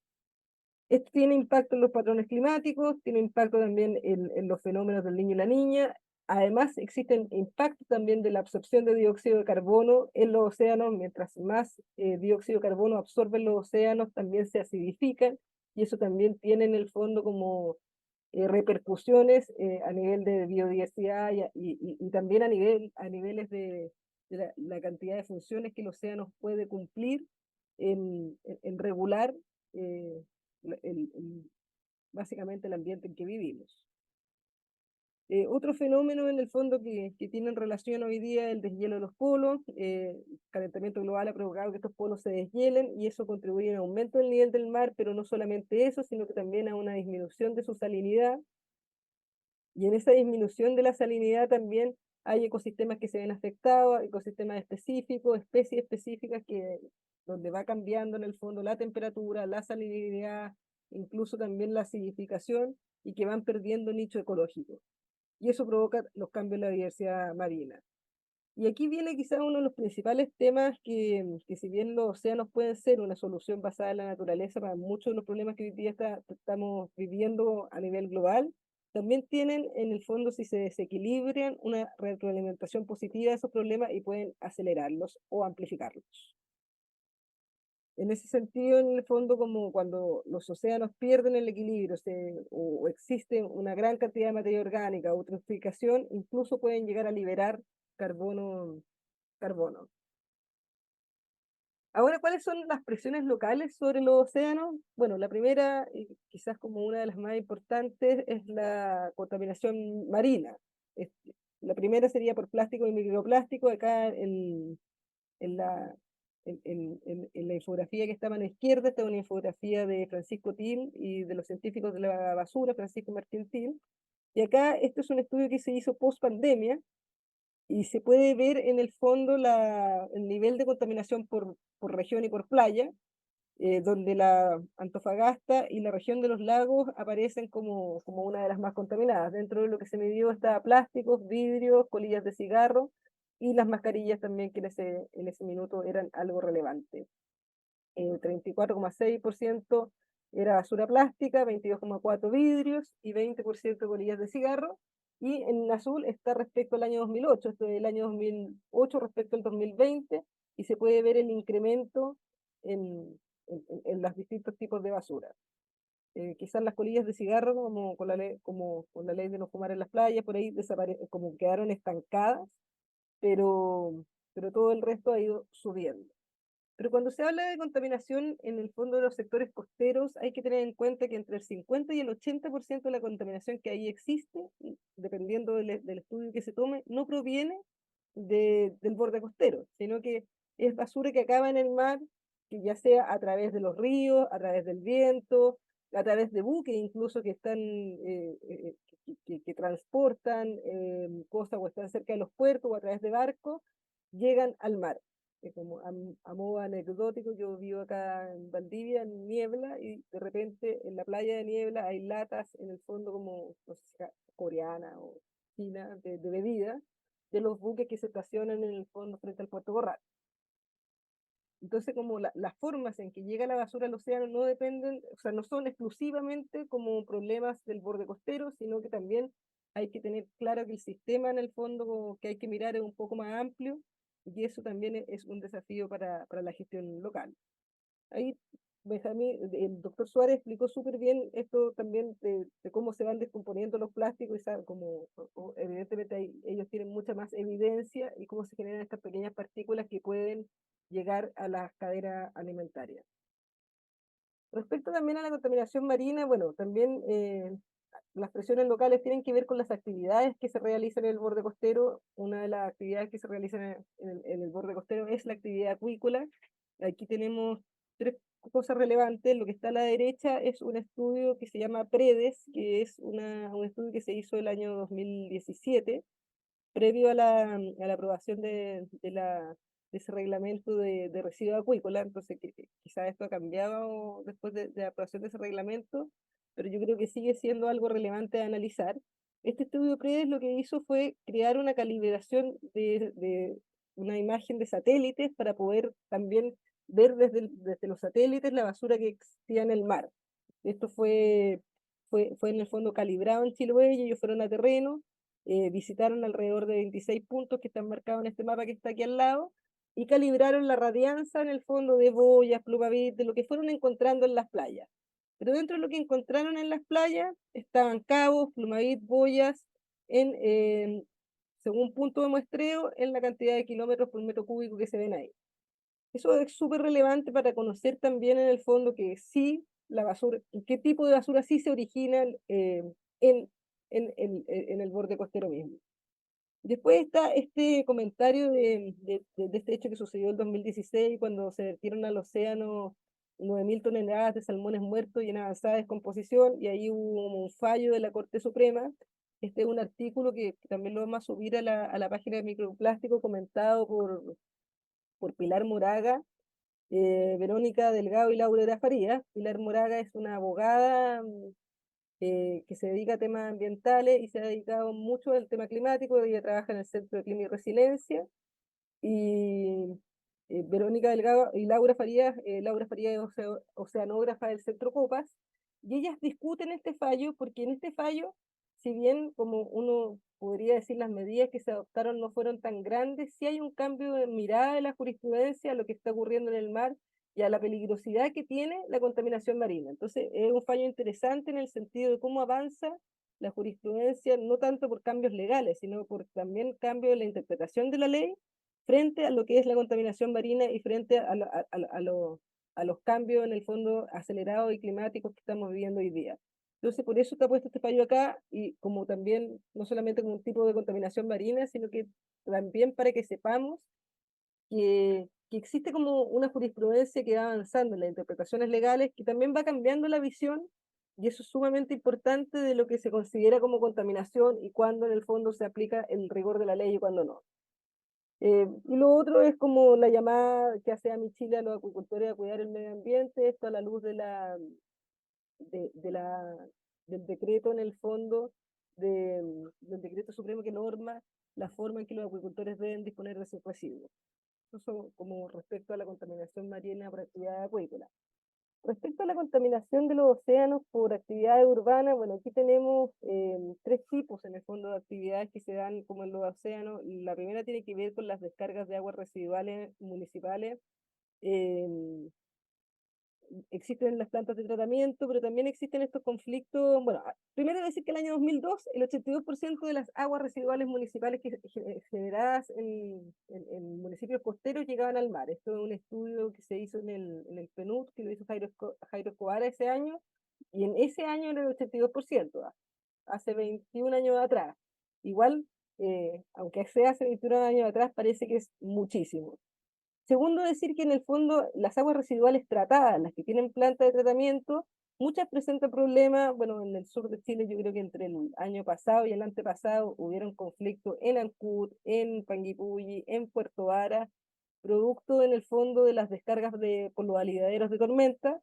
Esto tiene impacto en los patrones climáticos, tiene impacto también en los fenómenos del Niño y la Niña. Además, existen impactos también de la absorción de dióxido de carbono en los océanos. Mientras más dióxido de carbono absorben los océanos, también se acidifican, y eso también tiene en el fondo como repercusiones a nivel de biodiversidad y también a niveles de la cantidad de funciones que el océano puede cumplir en regular básicamente el ambiente en que vivimos. Otro fenómeno en el fondo que tiene relación hoy día es el deshielo de los polos. El calentamiento global ha provocado que estos polos se deshielen y eso contribuye a un aumento del nivel del mar, pero no solamente eso, sino que también a una disminución de su salinidad. Y en esa disminución de la salinidad también hay ecosistemas que se ven afectados, ecosistemas específicos, especies específicas donde va cambiando en el fondo la temperatura, la salinidad, incluso también la acidificación, y que van perdiendo nicho ecológico. Y eso provoca los cambios en la diversidad marina. Y aquí viene quizás uno de los principales temas que si bien los océanos pueden ser una solución basada en la naturaleza para muchos de los problemas que hoy día estamos viviendo a nivel global, también tienen en el fondo, si se desequilibran, una retroalimentación positiva de esos problemas y pueden acelerarlos o amplificarlos. En ese sentido, en el fondo, como cuando los océanos pierden el equilibrio o existe una gran cantidad de materia orgánica o eutroficación, incluso pueden llegar a liberar carbono. Ahora, ¿cuáles son las presiones locales sobre los océanos? Bueno, la primera, y quizás como una de las más importantes, es la contaminación marina. La primera sería por plástico y microplástico. Acá en la infografía que está a mano izquierda está una infografía de Francisco Til y de los científicos de la basura, Francisco Martín Til. Y acá este es un estudio que se hizo post pandemia y se puede ver en el fondo el nivel de contaminación por región y por playa, donde la Antofagasta y la región de los lagos aparecen como una de las más contaminadas. Dentro de lo que se midió está plásticos, vidrios, colillas de cigarro y las mascarillas también, que en ese minuto eran algo relevante. 34,6% era basura plástica, 22,4% vidrios y 20% colillas de cigarro. Y en azul está respecto al año 2008, esto es el año 2008 respecto al 2020, y se puede ver el incremento en los distintos tipos de basura. Quizás las colillas de cigarro, como con la ley de no fumar en las playas, por ahí como quedaron estancadas, pero todo el resto ha ido subiendo. Pero cuando se habla de contaminación en el fondo de los sectores costeros, hay que tener en cuenta que entre el 50 y el 80% de la contaminación que ahí existe, dependiendo del estudio que se tome, no proviene del borde costero, sino que es basura que acaba en el mar, que ya sea a través de los ríos, a través del viento, a través de buques incluso que están que transportan cosas o están cerca de los puertos o a través de barcos, llegan al mar. Como a modo anecdótico, yo vivo acá en Valdivia, en Niebla, y de repente en la playa de Niebla hay latas en el fondo como, no sé si coreana o china, de bebida, de los buques que se estacionan en el fondo frente al puerto Corral. Entonces, como las formas en que llega la basura al océano no dependen, o sea, no son exclusivamente como problemas del borde costero, sino que también hay que tener claro que el sistema en el fondo que hay que mirar es un poco más amplio, y eso también es un desafío para la gestión local. Ahí el doctor Suárez explicó súper bien esto también de cómo se van descomponiendo los plásticos, y como evidentemente ellos tienen mucha más evidencia y cómo se generan estas pequeñas partículas que pueden llegar a las cadenas alimentarias. Respecto también a la contaminación marina, bueno, también las presiones locales tienen que ver con las actividades que se realizan en el borde costero. Una de las actividades que se realizan en el borde costero es la actividad acuícola. Aquí tenemos tres cosas relevantes. Lo que está a la derecha es un estudio que se llama PREDES, que es un estudio que se hizo el año 2017, previo a la aprobación de ese reglamento de residuos acuícolas. Entonces quizás esto ha cambiado después de la aprobación de ese reglamento, pero yo creo que sigue siendo algo relevante a analizar. Este estudio PREDES lo que hizo fue crear una calibración de una imagen de satélites para poder también ver desde los satélites la basura que existía en el mar. Esto fue en el fondo calibrado en Chiloé, y ellos fueron a terreno, visitaron alrededor de 26 puntos que están marcados en este mapa que está aquí al lado, y calibraron la radianza en el fondo de boyas, plumavit, de lo que fueron encontrando en las playas. Pero dentro de lo que encontraron en las playas estaban cabos, plumavit, boyas, según punto de muestreo, en la cantidad de kilómetros por metro cúbico que se ven ahí. Eso es súper relevante para conocer también en el fondo que sí, la basura, qué tipo de basura sí se origina en el borde costero mismo. Después está este comentario de este hecho que sucedió en 2016, cuando se vertieron al océano 9.000 toneladas de salmones muertos y en avanzada descomposición, y ahí hubo un fallo de la Corte Suprema. Este es un artículo que también lo vamos a subir a la página de Microplástico, comentado por Pilar Moraga, Verónica Delgado y Laura Farías. Pilar Moraga es una abogada que se dedica a temas ambientales y se ha dedicado mucho al tema climático. Ella trabaja en el Centro de Clima y Resiliencia. Y Verónica Delgado y Laura Farías es oceanógrafa del Centro Copas, y ellas discuten este fallo porque en este fallo, si bien como uno podría decir las medidas que se adoptaron no fueron tan grandes, sí hay un cambio de mirada de la jurisprudencia a lo que está ocurriendo en el mar y a la peligrosidad que tiene la contaminación marina. Entonces es un fallo interesante en el sentido de cómo avanza la jurisprudencia, no tanto por cambios legales, sino por también cambio de la interpretación de la ley frente a lo que es la contaminación marina y frente a los cambios en el fondo acelerados y climáticos que estamos viviendo hoy día. Entonces, por eso está puesto este fallo acá, y como también, no solamente como un tipo de contaminación marina, sino que también para que sepamos que existe como una jurisprudencia que va avanzando en las interpretaciones legales, que también va cambiando la visión, y eso es sumamente importante de lo que se considera como contaminación y cuándo en el fondo se aplica el rigor de la ley y cuándo no. Y lo otro es como la llamada que hace a mi Chile a los acuicultores a cuidar el medio ambiente, esto a la luz del decreto en el fondo, del decreto supremo que norma la forma en que los acuicultores deben disponer de sus residuos. Eso como respecto a la contaminación marina por actividad acuícola. Respecto a la contaminación de los océanos por actividades urbanas, bueno, aquí tenemos tres tipos en el fondo de actividades que se dan como en los océanos. La primera tiene que ver con las descargas de aguas residuales municipales. Existen las plantas de tratamiento, pero también existen estos conflictos. Bueno, primero decir que el año 2002, el 82% de las aguas residuales municipales generadas en municipios costeros llegaban al mar. Esto es un estudio que se hizo en el PNUD, que lo hizo Jairo Escobar ese año, y en ese año era el 82%, hace 21 años atrás. Igual, aunque sea hace 21 años atrás, parece que es muchísimo. Segundo, decir que en el fondo las aguas residuales tratadas, las que tienen planta de tratamiento, muchas presentan problemas. Bueno, en el sur de Chile yo creo que entre el año pasado y el antepasado hubieron conflictos en Ancud, en Panguipulli, en Puerto Vara, producto en el fondo de las descargas por los alidaderos de tormenta,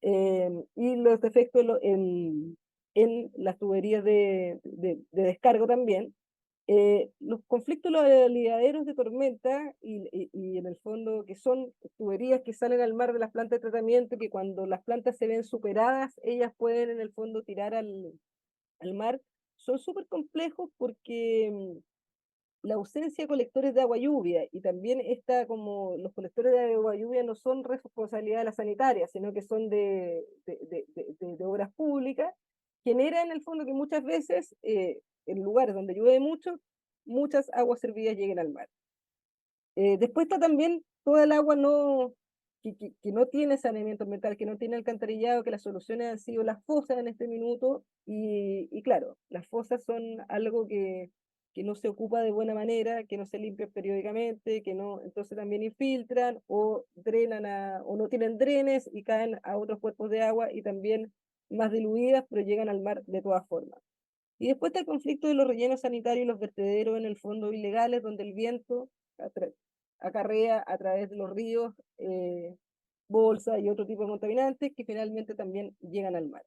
y los defectos en las tuberías de descargo también. Los conflictos de los alidaderos de tormenta y en el fondo que son tuberías que salen al mar de las plantas de tratamiento, que cuando las plantas se ven superadas, ellas pueden en el fondo tirar al mar, son súper complejos porque la ausencia de colectores de agua lluvia, y también como los colectores de agua lluvia no son responsabilidad de la sanitaria, sino que son de obras públicas, genera en el fondo que muchas veces en lugares donde llueve mucho, muchas aguas servidas lleguen al mar. Después está también toda el agua que no tiene saneamiento ambiental, que no tiene alcantarillado, que las soluciones han sido las fosas en este minuto, y claro, las fosas son algo que no se ocupa de buena manera, que no se limpian periódicamente, entonces también infiltran o drenan o no tienen drenes y caen a otros cuerpos de agua y también más diluidas, pero llegan al mar de todas formas. Y después está el conflicto de los rellenos sanitarios y los vertederos en el fondo ilegales, donde el viento acarrea a través de los ríos bolsa y otro tipo de contaminantes que finalmente también llegan al mar.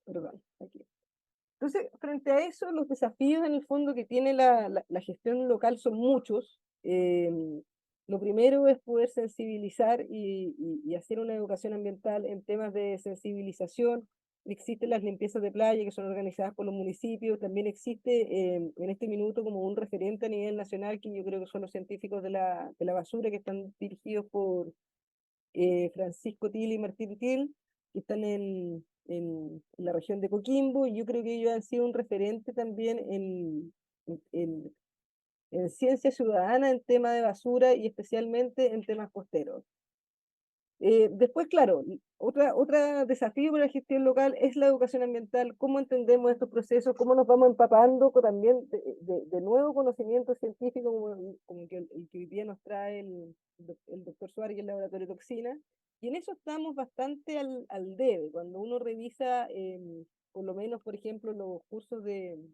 Perdón, aquí. Entonces, frente a eso, los desafíos en el fondo que tiene la gestión local son muchos. Lo primero es poder sensibilizar y hacer una educación ambiental en temas de sensibilización. existen las limpiezas de playa que son organizadas por los municipios, también existe en este minuto como un referente a nivel nacional que yo creo que son los científicos de la basura que están dirigidos por Francisco Til y Martín Til, que están en la región de Coquimbo, y yo creo que ellos han sido un referente también en ciencia ciudadana en tema de basura y especialmente en temas costeros. Después, claro, otro desafío para la gestión local es la educación ambiental, cómo entendemos estos procesos, cómo nos vamos empapando también de nuevo conocimiento científico como el que hoy día nos trae el doctor Suárez y el laboratorio de toxinas, y en eso estamos bastante al debe. Cuando uno revisa, por lo menos, por ejemplo, los cursos del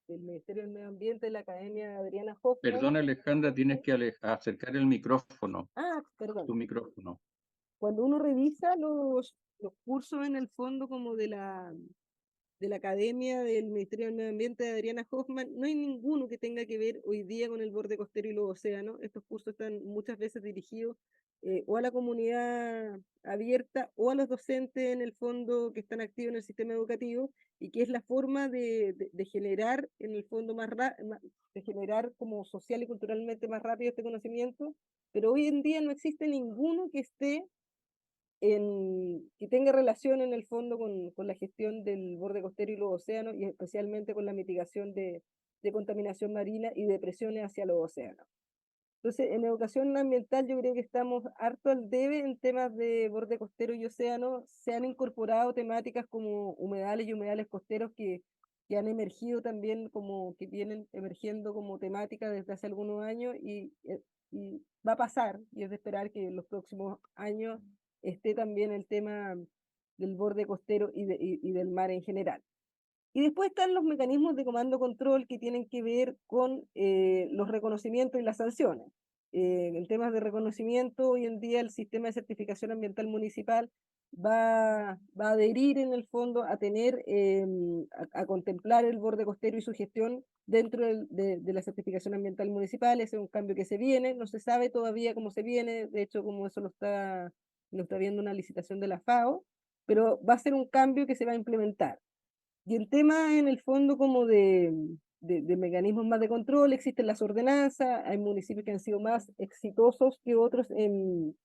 Ministerio del Medio Ambiente de la Academia Adriana Hoffman. Perdona, Alejandra, tienes que acercar el micrófono. Perdón. Tu micrófono. Cuando uno revisa los cursos en el fondo como de la Academia del Ministerio del Medio Ambiente de Adriana Hoffman, no hay ninguno que tenga que ver hoy día con el borde costero y los océanos. Estos cursos están muchas veces dirigidos o a la comunidad abierta o a los docentes en el fondo que están activos en el sistema educativo, y que es la forma de generar en el fondo de generar como social y culturalmente más rápido este conocimiento, pero hoy en día no existe ninguno que esté que tenga relación en el fondo con la gestión del borde costero y los océanos, y especialmente con la mitigación de contaminación marina y de presiones hacia los océanos. Entonces, en educación ambiental yo creo que estamos harto al debe en temas de borde costero y océano. Se han incorporado temáticas como humedales y humedales costeros que han emergido también, como que vienen emergiendo como temática desde hace algunos años, y va a pasar, y es de esperar que en los próximos años esté también el tema del borde costero y del mar en general. Y después están los mecanismos de comando-control que tienen que ver con los reconocimientos y las sanciones. En temas de reconocimiento, hoy en día el sistema de certificación ambiental municipal va a adherir en el fondo a tener, a contemplar el borde costero y su gestión dentro de la certificación ambiental municipal. Ese es un cambio que se viene, no se sabe todavía cómo se viene, de hecho como eso lo está viendo una licitación de la FAO, pero va a ser un cambio que se va a implementar. Y el tema en el fondo como de mecanismos más de control, existen las ordenanzas, hay municipios que han sido más exitosos que otros en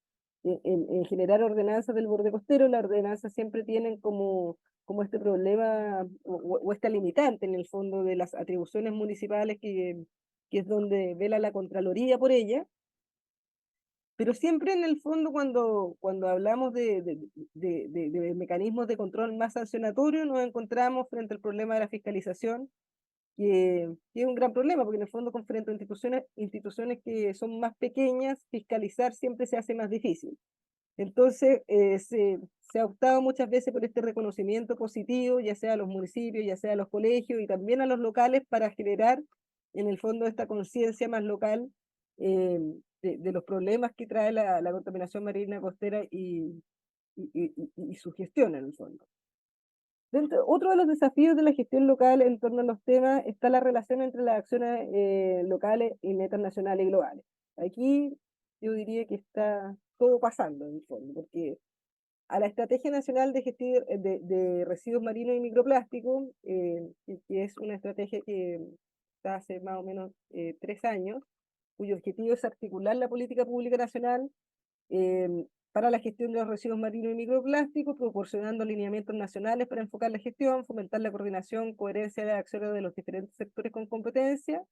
generar ordenanzas del borde costero. Las ordenanzas siempre tienen como este problema o esta limitante en el fondo de las atribuciones municipales que es donde vela la Contraloría por ella. Pero siempre en el fondo cuando hablamos de mecanismos de control más sancionatorio, nos encontramos frente al problema de la fiscalización, que es un gran problema, porque en el fondo frente a instituciones que son más pequeñas, fiscalizar siempre se hace más difícil. Entonces se ha optado muchas veces por este reconocimiento positivo, ya sea a los municipios, ya sea a los colegios y también a los locales, para generar en el fondo esta conciencia más local de los problemas que trae la contaminación marina costera y su gestión en el fondo. Otro de los desafíos de la gestión local en torno a los temas está la relación entre las acciones locales y metas nacionales y globales. Aquí yo diría que está todo pasando en el fondo, porque a la Estrategia Nacional de Gestión de Residuos Marinos y Microplásticos, que es una estrategia que está hace más o menos 3 años, cuyo objetivo es articular la política pública nacional para la gestión de los residuos marinos y microplásticos, proporcionando alineamientos nacionales para enfocar la gestión, fomentar la coordinación, coherencia de las acciones de los diferentes sectores con competencia,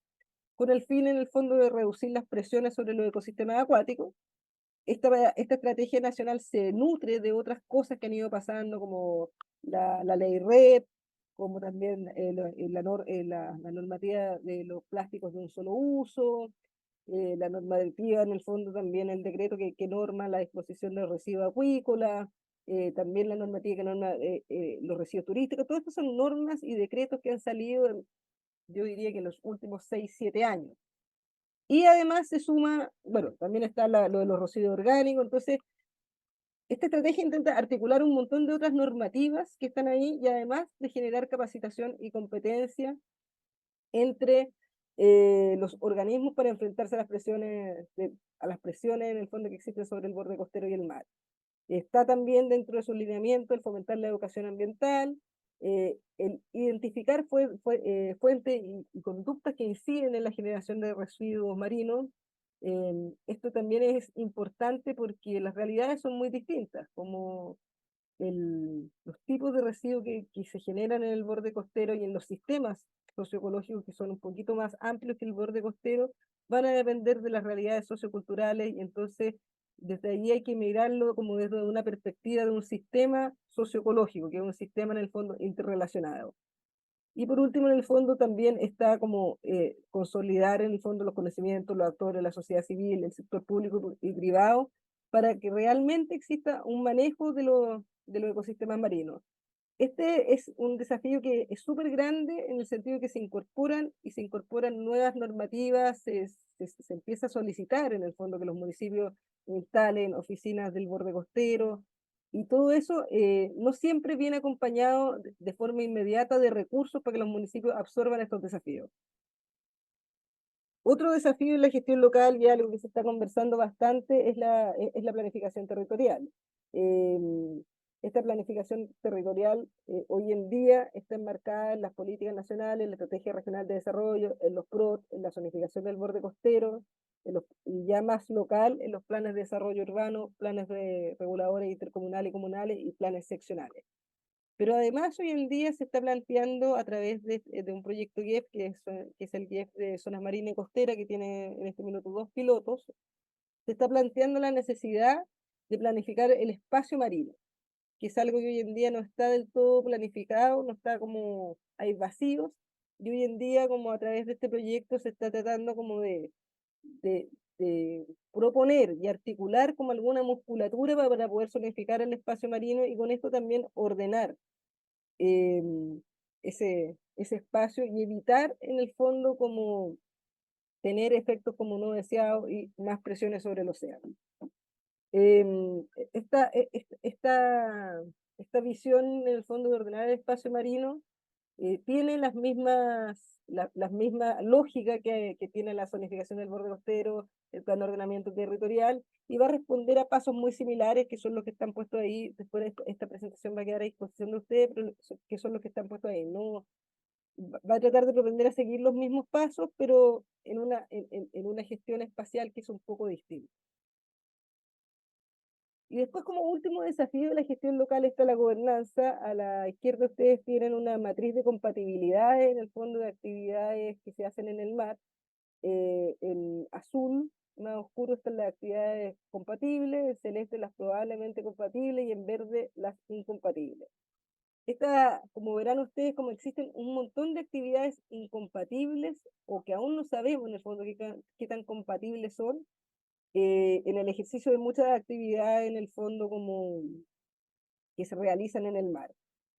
con el fin en el fondo de reducir las presiones sobre los ecosistemas acuáticos. Esta estrategia nacional se nutre de otras cosas que han ido pasando, como la ley REP, como también la normativa de los plásticos de un solo uso, la normativa en el fondo también el decreto que norma la disposición de los residuos acuícolas, también la normativa que norma los residuos turísticos. Todas estas son normas y decretos que han salido, yo diría que en los últimos 6, 7 años. Y además se suma, bueno, también está lo de los residuos orgánicos. Entonces, esta estrategia intenta articular un montón de otras normativas que están ahí, y además de generar capacitación y competencia entre los organismos para enfrentarse a las presiones en el fondo que existen sobre el borde costero y el mar. Está también dentro de su lineamiento el fomentar la educación ambiental, el identificar fuentes y conductas que inciden en la generación de residuos marinos. Esto también es importante porque las realidades son muy distintas, como los tipos de residuos que se generan en el borde costero y en los sistemas socioecológicos que son un poquito más amplios que el borde costero, van a depender de las realidades socioculturales, y entonces desde ahí hay que mirarlo como desde una perspectiva de un sistema socioecológico, que es un sistema en el fondo interrelacionado. Y por último, en el fondo también está como consolidar en el fondo los conocimientos, los actores, la sociedad civil, el sector público y privado, para que realmente exista un manejo de los ecosistemas marinos. Este es un desafío que es súper grande en el sentido de que se incorporan nuevas normativas, se empieza a solicitar en el fondo que los municipios instalen oficinas del borde costero, y todo eso no siempre viene acompañado de forma inmediata de recursos para que los municipios absorban estos desafíos. Otro desafío en la gestión local, y algo que se está conversando bastante, es la planificación territorial. Esta planificación territorial hoy en día está enmarcada en las políticas nacionales, en la Estrategia Regional de Desarrollo, en los PROT, en la zonificación del borde costero, y ya más local, en los planes de desarrollo urbano, planes de reguladores intercomunales y comunales y planes seccionales. Pero además hoy en día se está planteando a través de un proyecto GIEF, que es el GIEF de Zonas Marinas y Costeras, que tiene en este minuto 2 pilotos, se está planteando la necesidad de planificar el espacio marino, que es algo que hoy en día no está del todo planificado, no está como, hay vacíos, y hoy en día como a través de este proyecto se está tratando como de proponer y articular como alguna musculatura para poder zonificar el espacio marino y con esto también ordenar ese espacio y evitar en el fondo como tener efectos como no deseados y más presiones sobre el océano. Esta visión en el fondo de ordenar el espacio marino tiene las mismas lógica que tiene la zonificación del borde costero, el plan de ordenamiento territorial, y va a responder a pasos muy similares que son los que están puestos ahí. Después de esta presentación va a quedar a disposición de ustedes, pero que son los que están puestos ahí. No, va a tratar de propender a seguir los mismos pasos, pero en una gestión espacial que es un poco distinta. Y después, como último desafío de la gestión local, está la gobernanza. A la izquierda ustedes tienen una matriz de compatibilidades, en el fondo, de actividades que se hacen en el mar. En azul, más oscuro, están las actividades compatibles, en celeste las probablemente compatibles, y en verde las incompatibles. Como verán ustedes, como existen un montón de actividades incompatibles, o que aún no sabemos en el fondo qué tan compatibles son, en el ejercicio de muchas actividades en el fondo como que se realizan en el mar.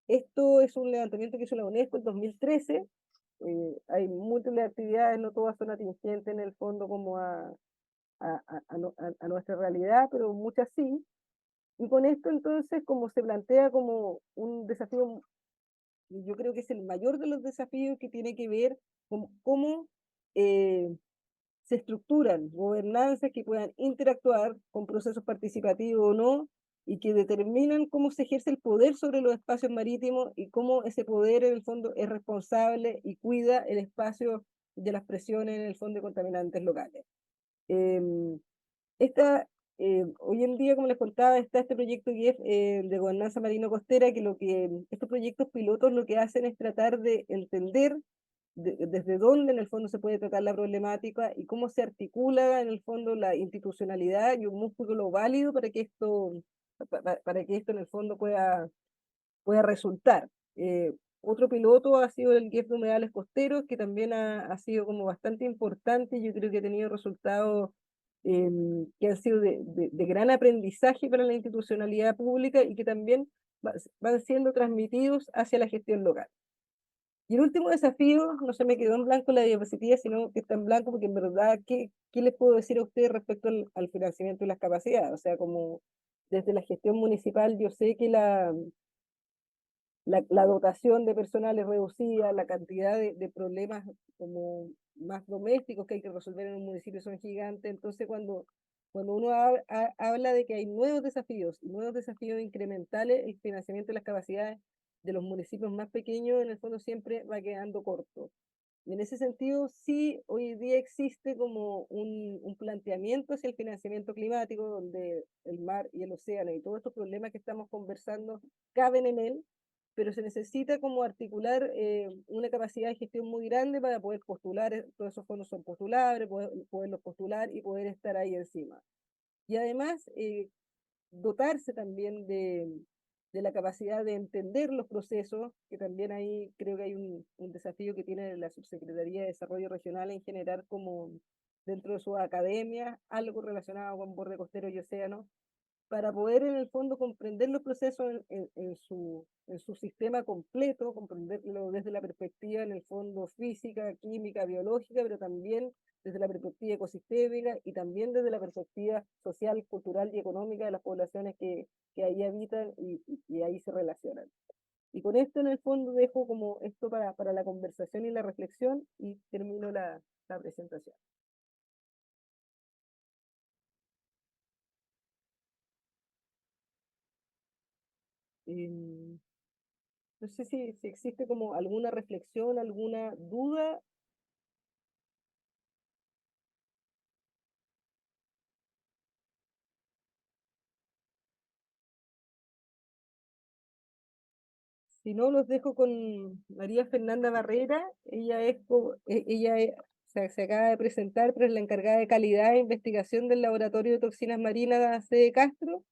Esto es un levantamiento que hizo la UNESCO en 2013. Hay múltiples actividades, no todas son atingentes en el fondo como a nuestra realidad, pero muchas sí. Y con esto entonces como se plantea como un desafío, yo creo que es el mayor de los desafíos, que tiene que ver con cómo se estructuran gobernanzas que puedan interactuar con procesos participativos o no, y que determinan cómo se ejerce el poder sobre los espacios marítimos y cómo ese poder en el fondo es responsable y cuida el espacio de las presiones en el fondo de contaminantes locales. Hoy en día, como les contaba, está este proyecto GIEF de gobernanza marino-costera, que estos proyectos pilotos lo que hacen es tratar de entender desde dónde en el fondo se puede tratar la problemática y cómo se articula en el fondo la institucionalidad y un músculo válido para que esto en el fondo pueda resultar. Otro piloto ha sido el GIEF de humedales costeros, que también ha sido como bastante importante. Yo creo que ha tenido resultados que han sido de gran aprendizaje para la institucionalidad pública y que también van siendo transmitidos hacia la gestión local. Y el último desafío, no se me quedó en blanco la diapositiva, sino que está en blanco porque en verdad, ¿qué les puedo decir a ustedes respecto al financiamiento y las capacidades? O sea, como desde la gestión municipal yo sé que la dotación de personal es reducida, la cantidad de problemas como más domésticos que hay que resolver en un municipio son gigantes. Entonces cuando Cuando uno habla de que hay nuevos desafíos incrementales, el financiamiento de las capacidades de los municipios más pequeños, en el fondo siempre va quedando corto. Y en ese sentido, sí, hoy día existe como un planteamiento hacia el financiamiento climático, donde el mar y el océano y todos estos problemas que estamos conversando caben en él, pero se necesita como articular una capacidad de gestión muy grande para poder postular, todos esos fondos son postulables, poderlos postular y poder estar ahí encima. Y además, dotarse también de la capacidad de entender los procesos, que también ahí creo que hay un desafío que tiene la Subsecretaría de Desarrollo Regional en generar como dentro de su academia algo relacionado con borde costero y océano, para poder en el fondo comprender los procesos en su sistema completo, comprenderlo desde la perspectiva en el fondo física, química, biológica, pero también desde la perspectiva ecosistémica y también desde la perspectiva social, cultural y económica de las poblaciones que ahí habitan y ahí se relacionan. Y con esto en el fondo dejo como esto para la conversación y la reflexión y termino la presentación. No sé si existe como alguna reflexión, alguna duda. Si no, los dejo con María Fernanda Barrera. Se acaba de presentar, pero es la encargada de calidad e investigación del Laboratorio de Toxinas Marinas de Castro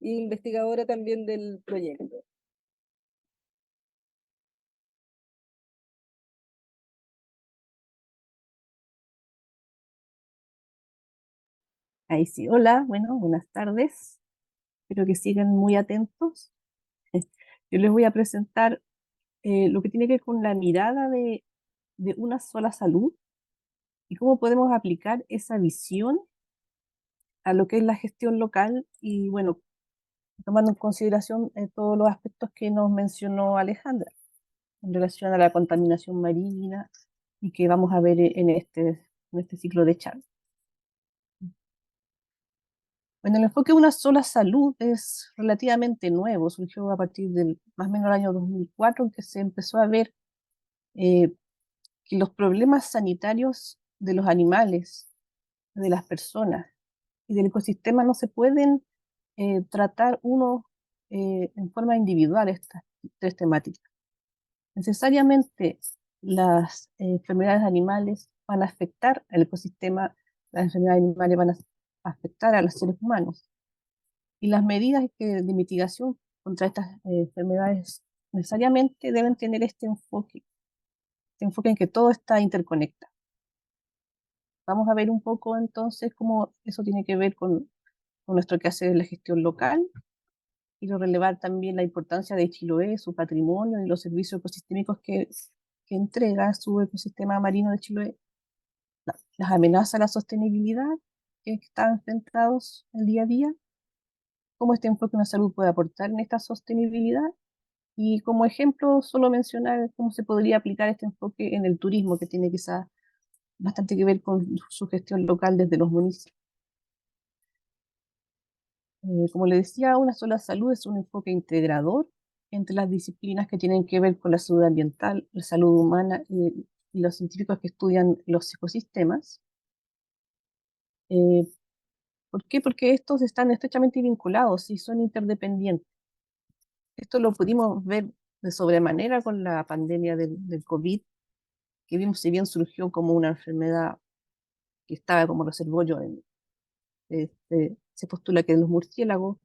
y investigadora también del proyecto. Ahí sí, hola, bueno, buenas tardes. Espero que sigan muy atentos. Yo les voy a presentar lo que tiene que ver con la mirada de una sola salud y cómo podemos aplicar esa visión a lo que es la gestión local y, bueno, tomando en consideración todos los aspectos que nos mencionó Alejandra en relación a la contaminación marina y que vamos a ver en este ciclo de charla. Bueno, el enfoque de una sola salud es relativamente nuevo, surgió a partir del más o menos el año 2004, en que se empezó a ver que los problemas sanitarios de los animales, de las personas y del ecosistema no se pueden tratar uno en forma individual, estas tres temáticas. Necesariamente las enfermedades animales van a afectar al ecosistema, las enfermedades animales van a afectar a los seres humanos. Y las medidas de mitigación contra estas enfermedades necesariamente deben tener este enfoque en que todo está interconectado. Vamos a ver un poco entonces cómo eso tiene que ver con nuestro quehacer en la gestión local. Quiero relevar también la importancia de Chiloé, su patrimonio y los servicios ecosistémicos que entrega su ecosistema marino de Chiloé, las amenazas a la sostenibilidad que están enfrentados el día a día, cómo este enfoque de una salud puede aportar en esta sostenibilidad y como ejemplo solo mencionar cómo se podría aplicar este enfoque en el turismo, que tiene quizás bastante que ver con su gestión local desde los municipios. Como le decía, una sola salud es un enfoque integrador entre las disciplinas que tienen que ver con la salud ambiental, la salud humana y los científicos que estudian los ecosistemas. ¿Por qué? Porque estos están estrechamente vinculados y son interdependientes. Esto lo pudimos ver de sobremanera con la pandemia del COVID, que vimos, si bien surgió como una enfermedad que estaba como reservorio, se postula que en los murciélagos,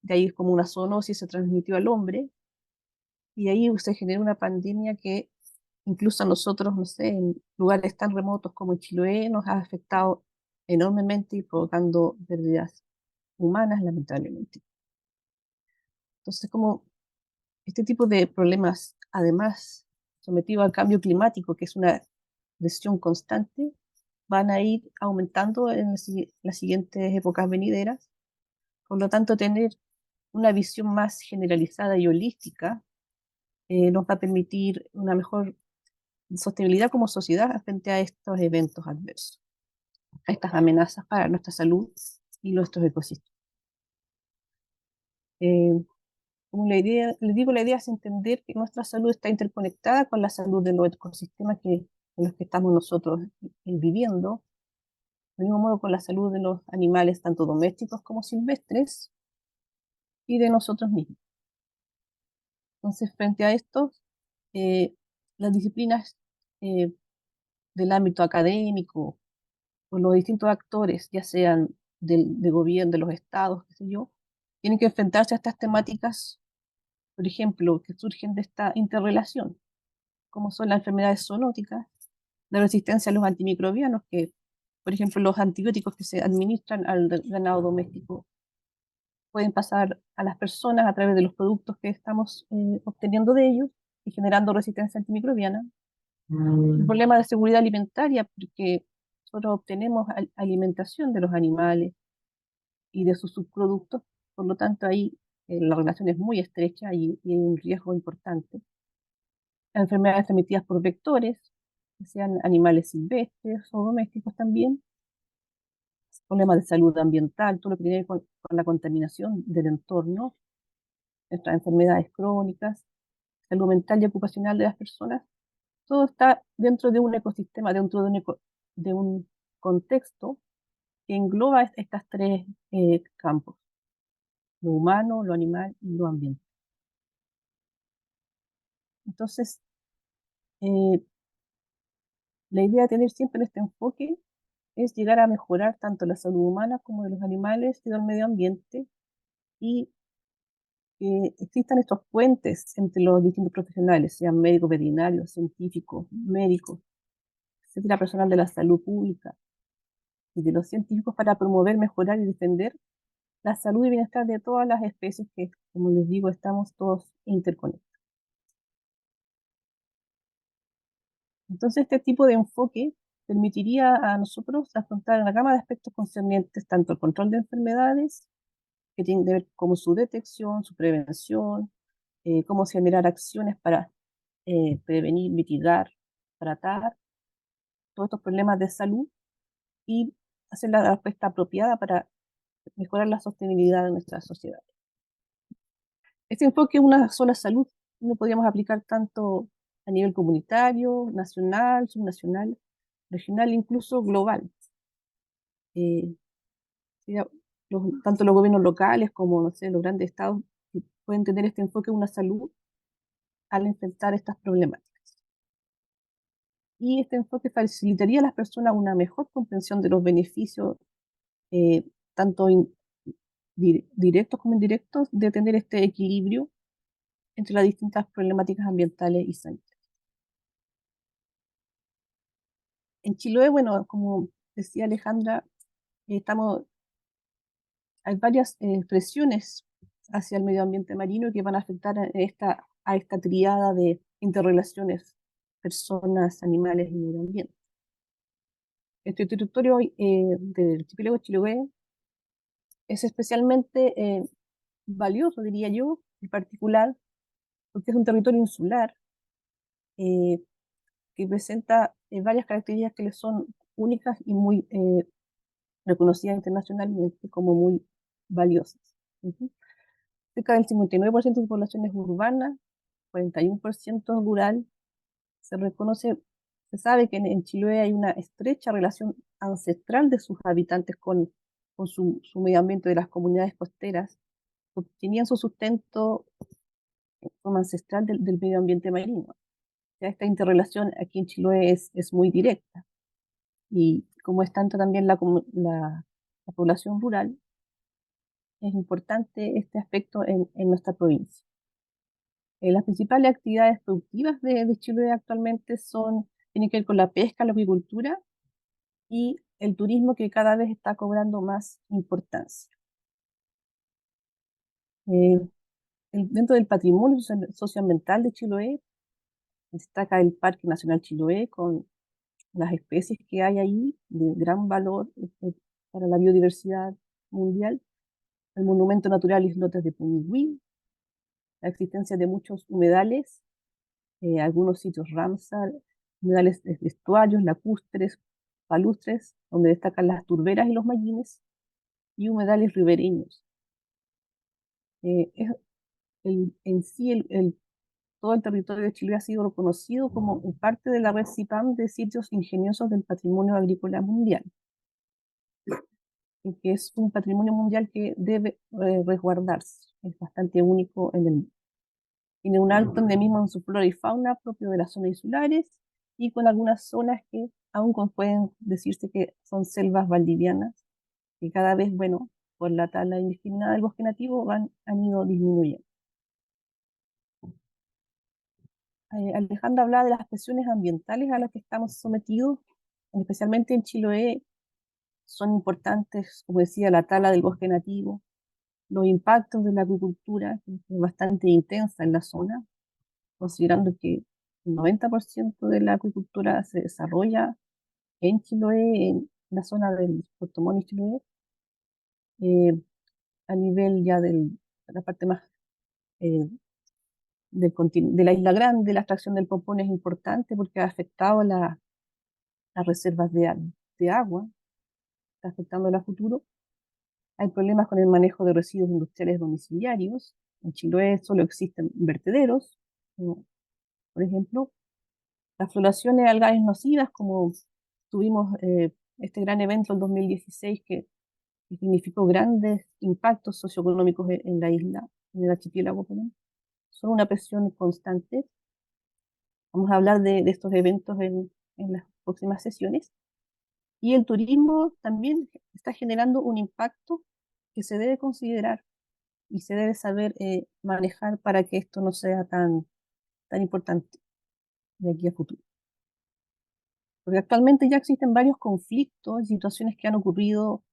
de ahí es como una zoonosis, se transmitió al hombre, y ahí se generó una pandemia que incluso a nosotros, no sé, en lugares tan remotos como en Chiloé, nos ha afectado enormemente y provocando pérdidas humanas, lamentablemente. Entonces, como este tipo de problemas, además, sometidos al cambio climático, que es una presión constante, van a ir aumentando en las siguientes épocas venideras. Por lo tanto, tener una visión más generalizada y holística nos va a permitir una mejor sostenibilidad como sociedad frente a estos eventos adversos, a estas amenazas para nuestra salud y nuestros ecosistemas. Como les digo, la idea es entender que nuestra salud está interconectada con la salud de los ecosistemas en los que estamos nosotros viviendo, del mismo modo con la salud de los animales, tanto domésticos como silvestres, y de nosotros mismos. Entonces, frente a esto, las disciplinas del ámbito académico o los distintos actores, ya sean de gobierno, de los estados, qué sé yo, tienen que enfrentarse a estas temáticas, por ejemplo, que surgen de esta interrelación, como son las enfermedades zoonóticas, la resistencia a los antimicrobianos, que, por ejemplo, los antibióticos que se administran al ganado doméstico pueden pasar a las personas a través de los productos que estamos obteniendo de ellos y generando resistencia antimicrobiana. El problema de seguridad alimentaria, porque nosotros obtenemos alimentación de los animales y de sus subproductos, por lo tanto ahí la relación es muy estrecha y hay un riesgo importante. Las enfermedades transmitidas por vectores, que sean animales silvestres o domésticos también, problemas de salud ambiental, todo lo que tiene que ver con la contaminación del entorno, nuestras enfermedades crónicas, salud mental y ocupacional de las personas, todo está dentro de un ecosistema, dentro de un contexto que engloba estas tres campos: lo humano, lo animal y lo ambiental. Entonces, la idea de tener siempre este enfoque es llegar a mejorar tanto la salud humana como de los animales y del medio ambiente, y que existan estos puentes entre los distintos profesionales, sean médicos, veterinarios, científicos, médicos, etcétera, personal de la salud pública y de los científicos, para promover, mejorar y defender la salud y bienestar de todas las especies que, como les digo, estamos todos interconectados. Entonces, este tipo de enfoque permitiría a nosotros afrontar una gama de aspectos concernientes tanto al control de enfermedades, que tienen que ver con su detección, su prevención, cómo generar acciones para prevenir, mitigar, tratar todos estos problemas de salud y hacer la respuesta apropiada para mejorar la sostenibilidad de nuestra sociedad. Este enfoque, una sola salud, lo podríamos aplicar tanto a nivel comunitario, nacional, subnacional, regional, incluso global. Tanto los gobiernos locales como, no sé, los grandes estados pueden tener este enfoque de una salud al enfrentar estas problemáticas. Y este enfoque facilitaría a las personas una mejor comprensión de los beneficios, tanto directos como indirectos, de tener este equilibrio entre las distintas problemáticas ambientales y sanitarias. En Chiloé, bueno, como decía Alejandra, hay varias presiones hacia el medio ambiente marino que van a afectar a esta tríada de interrelaciones personas, animales y medio ambiente. Este territorio del archipiélago Chiloé es especialmente valioso, diría yo, en particular, porque es un territorio insular que presenta varias características que le son únicas y muy reconocidas internacionalmente como muy valiosas. Cerca del 59% de su población es urbana, 41% rural. Se sabe que en Chiloé hay una estrecha relación ancestral de sus habitantes con su medio ambiente, de las comunidades costeras, que obtenían su sustento en forma ancestral del medio ambiente marino. O sea, esta interrelación aquí en Chiloé es muy directa. Y como es tanto también la población rural, es importante este aspecto en nuestra provincia. Las principales actividades productivas de Chiloé actualmente tienen que ver con la pesca, la acuicultura y el turismo, que cada vez está cobrando más importancia. Dentro del patrimonio socioambiental de Chiloé destaca el Parque Nacional Chiloé, con las especies que hay ahí de gran valor para la biodiversidad mundial, el monumento natural Islotes de Pumigüí, la existencia de muchos humedales, algunos sitios Ramsar, humedales de estuarios, lacustres, palustres, donde destacan las turberas y los mallines, y humedales ribereños. En sí, todo el territorio de Chile ha sido reconocido como parte de la red CIPAM de sitios ingeniosos del patrimonio agrícola mundial, que es un patrimonio mundial que debe resguardarse. Es bastante único en el mundo. Tiene un alto endemismo en su flora y fauna propio de las zonas insulares y con algunas zonas que aún pueden decirse que son selvas valdivianas, que cada vez, bueno, por la tala indiscriminada del bosque nativo han ido disminuyendo. Alejandra hablaba de las presiones ambientales a las que estamos sometidos, especialmente en Chiloé. Son importantes, como decía, la tala del bosque nativo, los impactos de la agricultura, que es bastante intensa en la zona, considerando que el 90% de la agricultura se desarrolla en Chiloé, en la zona del Puerto Montt y Chiloé, a nivel ya de la parte más de la Isla Grande. La extracción del popón es importante porque ha afectado las reservas de agua, está afectando a futuro. Hay problemas con el manejo de residuos industriales domiciliarios. En Chiloé solo existen vertederos, por ejemplo. Las floraciones algales nocivas, como tuvimos este gran evento en 2016 que significó grandes impactos socioeconómicos en la isla, en el archipiélago, perdón, son una presión constante. Vamos a hablar de estos eventos en las próximas sesiones. Y el turismo también está generando un impacto que se debe considerar y se debe saber manejar para que esto no sea tan importante de aquí a futuro. Porque actualmente ya existen varios conflictos y situaciones que han ocurrido,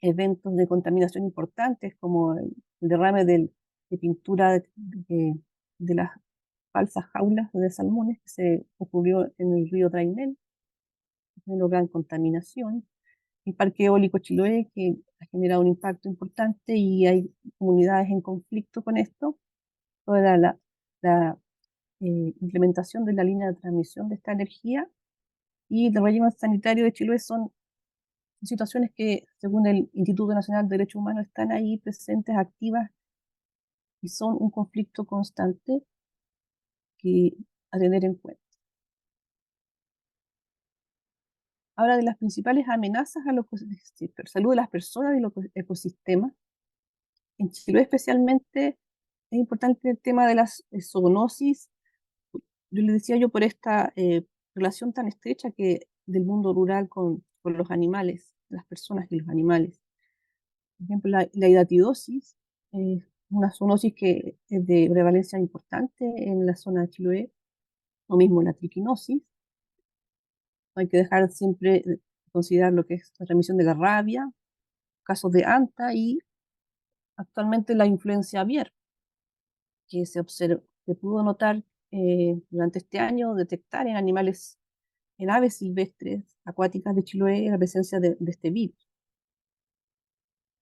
eventos de contaminación importantes, como el derrame de pintura de las falsas jaulas de salmones que se ocurrió en el río Trainel, una gran contaminación. El parque eólico Chiloé, que ha generado un impacto importante y hay comunidades en conflicto con esto. Toda la implementación de la línea de transmisión de esta energía y el régimen sanitario de Chiloé son situaciones que, según el Instituto Nacional de Derechos Humanos, están ahí presentes, activas, y son un conflicto constante a tener en cuenta. Ahora, de las principales amenazas a la salud de las personas y los ecosistemas, en Chiloé especialmente es importante el tema de las zoonosis. Yo le decía por esta relación tan estrecha del mundo rural con los animales, las personas y los animales. Por ejemplo, la hidatidosis, una zoonosis que es de prevalencia importante en la zona de Chiloé, lo mismo la triquinosis. Hay que dejar siempre considerar lo que es la transmisión de la rabia, casos de anta y actualmente la influencia aviar, que se pudo notar durante este año, detectar en aves silvestres acuáticas de Chiloé la presencia de este virus.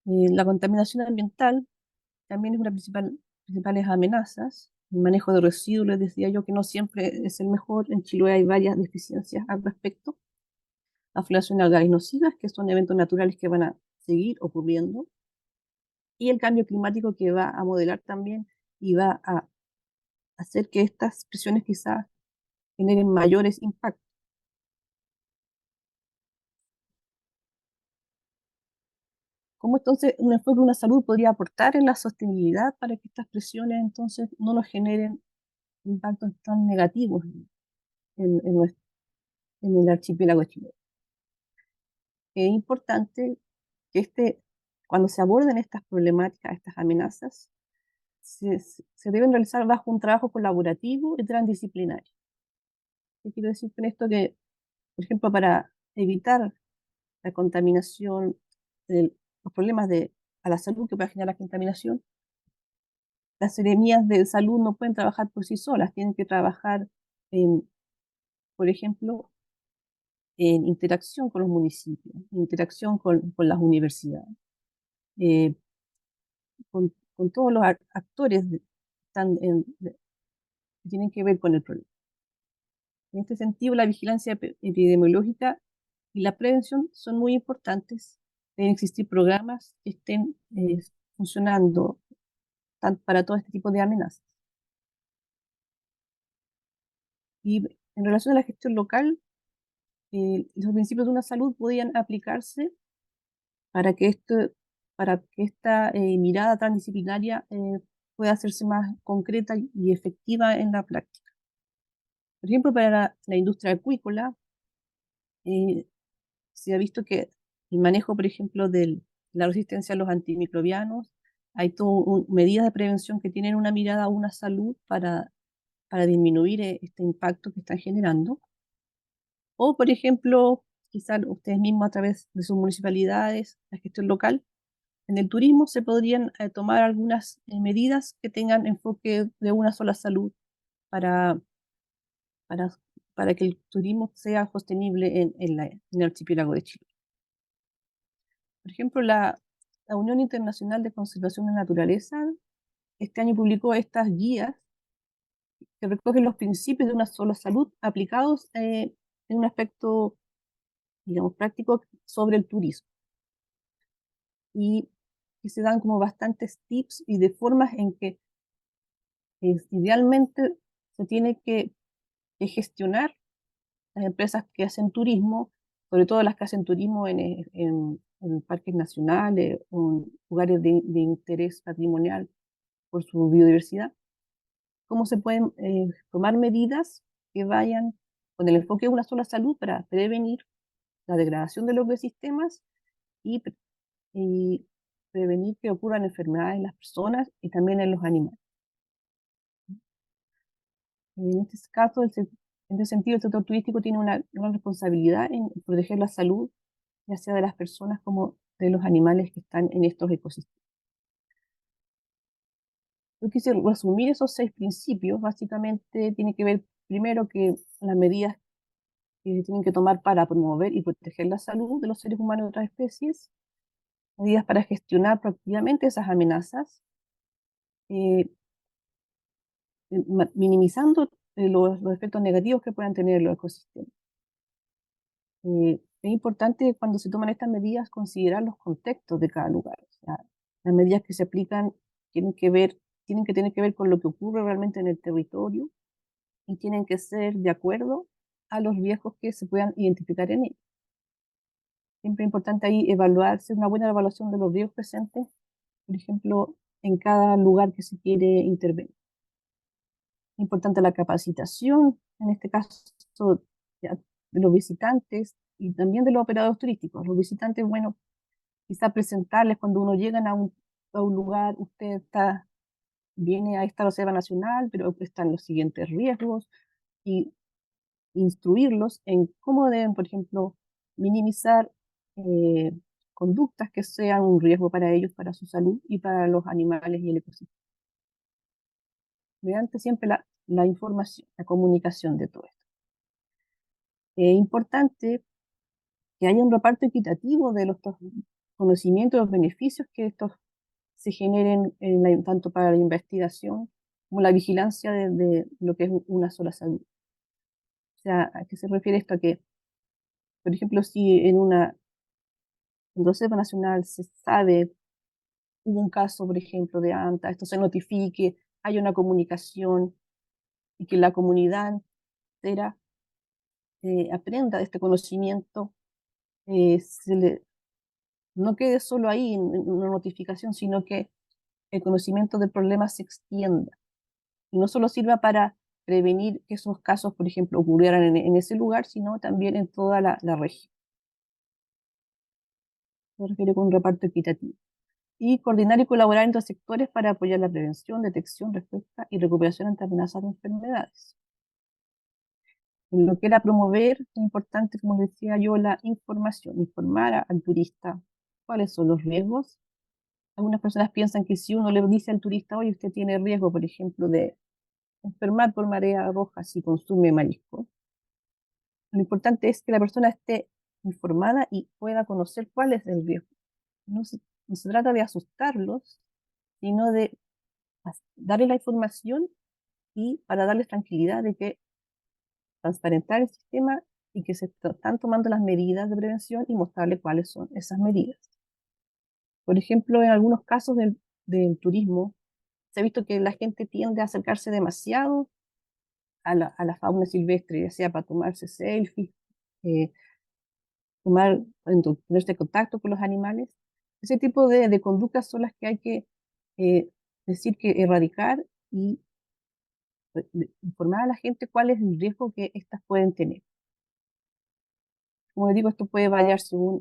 La contaminación ambiental también es una de las principales amenazas. El manejo de residuos, les decía yo que no siempre es el mejor. En Chiloé hay varias deficiencias al respecto. La floración de algas nocivas, que son eventos naturales que van a seguir ocurriendo. Y el cambio climático, que va a modelar también y va a hacer que estas presiones quizás generen mayores impactos. ¿Cómo entonces un enfoque de una salud podría aportar en la sostenibilidad para que estas presiones entonces no nos generen impactos tan negativos en el archipiélago chileno? Es importante que cuando se aborden estas problemáticas, estas amenazas, se deben realizar bajo un trabajo colaborativo y transdisciplinario. ¿Qué quiero decir con esto? Que, por ejemplo, para evitar la contaminación, los problemas a la salud que puede generar la contaminación, las seremías de salud no pueden trabajar por sí solas, tienen que trabajar, por ejemplo, en interacción con los municipios, en interacción con las universidades, con todos los actores que tienen que ver con el problema. En este sentido, la vigilancia epidemiológica y la prevención son muy importantes deben existir programas que estén funcionando para todo este tipo de amenazas. Y en relación a la gestión local, los principios de una salud podían aplicarse para que esta mirada transdisciplinaria pueda hacerse más concreta y efectiva en la práctica. Por ejemplo, para la industria acuícola, se ha visto que el manejo, por ejemplo, de la resistencia a los antimicrobianos, hay todas medidas de prevención que tienen una mirada a una salud para disminuir este impacto que están generando. O, por ejemplo, quizás ustedes mismos a través de sus municipalidades, la gestión local, en el turismo se podrían tomar algunas medidas que tengan enfoque de una sola salud para, para, para que el turismo sea sostenible en el archipiélago de Chile. Por ejemplo, la Unión Internacional de Conservación de Naturaleza este año publicó estas guías que recogen los principios de una sola salud aplicados en un aspecto, digamos, práctico sobre el turismo. Y se dan como bastantes tips y de formas en que idealmente se tiene que gestionar las empresas que hacen turismo, sobre todo las que hacen turismo en parques nacionales o en lugares de interés patrimonial por su biodiversidad. Cómo se pueden tomar medidas que vayan con el enfoque de una sola salud para prevenir la degradación de los ecosistemas y prevenir que ocurran enfermedades en las personas y también en los animales. En este caso, en este sentido, el sector turístico tiene una gran responsabilidad en proteger la salud, ya sea de las personas como de los animales que están en estos ecosistemas. Yo quise resumir esos 6 principios. Básicamente tiene que ver primero que las medidas que se tienen que tomar para promover y proteger la salud de los seres humanos y otras especies, medidas para gestionar proactivamente esas amenazas, minimizando los efectos negativos que puedan tener los ecosistemas. Es importante cuando se toman estas medidas considerar los contextos de cada lugar. O sea, las medidas que se aplican tienen que tener que ver con lo que ocurre realmente en el territorio y tienen que ser de acuerdo a los riesgos que se puedan identificar en ellos. Siempre es importante ahí hacer una buena evaluación de los riesgos presentes, por ejemplo, en cada lugar que se quiere intervenir. Es importante la capacitación, en este caso, de los visitantes y también de los operadores turísticos. Los visitantes, bueno, quizá presentarles cuando uno llega a un lugar, usted viene a esta reserva nacional, pero están los siguientes riesgos, y instruirlos en cómo deben, por ejemplo, minimizar conductas que sean un riesgo para ellos, para su salud y para los animales y el ecosistema. Mediante siempre la información, la comunicación de todo esto. Es importante que haya un reparto equitativo de los conocimientos, los beneficios que estos se generen tanto para la investigación como la vigilancia de lo que es una sola salud. O sea, ¿a qué se refiere esto? A que, por ejemplo, si en una reserva nacional se sabe, hubo un caso, por ejemplo, de anta, esto se notifique, hay una comunicación y que la comunidad entera aprenda de este conocimiento, no quede solo ahí en una notificación, sino que el conocimiento del problema se extienda y no solo sirva para prevenir que esos casos, por ejemplo, ocurrieran en ese lugar, sino también en toda la región. Se refiere con un reparto equitativo. Y coordinar y colaborar entre sectores para apoyar la prevención, detección, respuesta y recuperación ante amenazas de enfermedades. En lo que era promover, es importante, como decía yo, la información, informar al turista cuáles son los riesgos. Algunas personas piensan que si uno le dice al turista, oye, usted tiene riesgo, por ejemplo, de enfermar por marea roja si consume marisco, lo importante es que la persona esté informada y pueda conocer cuál es el riesgo. No se trata de asustarlos, sino de darles la información y para darles tranquilidad de que transparentar el sistema y que se están tomando las medidas de prevención y mostrarles cuáles son esas medidas. Por ejemplo, en algunos casos del turismo, se ha visto que la gente tiende a acercarse demasiado a la fauna silvestre, ya sea para tomarse selfies, eh, ponerse en contacto con los animales. Ese tipo de conductas son las que hay que decir que erradicar y informar a la gente cuál es el riesgo que éstas pueden tener. Como les digo, esto puede variar según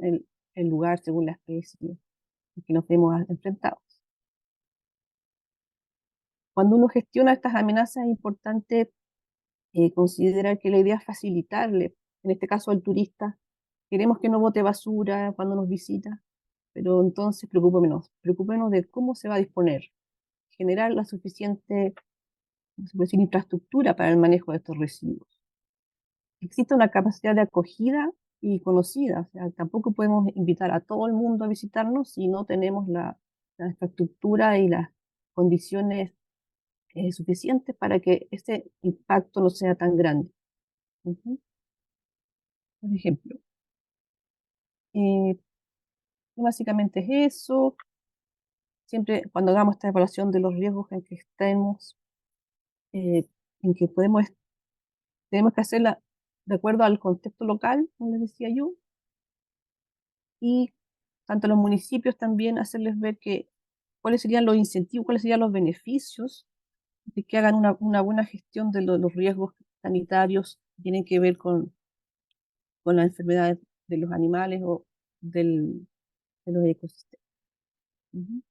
el lugar, según la especie en que nos vemos enfrentados. Cuando uno gestiona estas amenazas es importante considerar que la idea es facilitarle, en este caso al turista, queremos que no bote basura cuando nos visita, pero entonces preocupémonos de cómo se va a disponer, generar la suficiente, ¿cómo se puede decir?, infraestructura para el manejo de estos residuos. Existe una capacidad de acogida y conocida, o sea, tampoco podemos invitar a todo el mundo a visitarnos si no tenemos la infraestructura y las condiciones suficientes para que ese impacto no sea tan grande. Ujú. Por ejemplo, básicamente es eso. Siempre cuando hagamos esta evaluación de los riesgos en que estemos, en que tenemos que hacerla de acuerdo al contexto local, como les decía yo, y tanto a los municipios también hacerles ver cuáles serían los incentivos, cuáles serían los beneficios de que hagan una buena gestión de los riesgos sanitarios que tienen que ver con las enfermedades de los animales o de los ecosistemas. Ujú.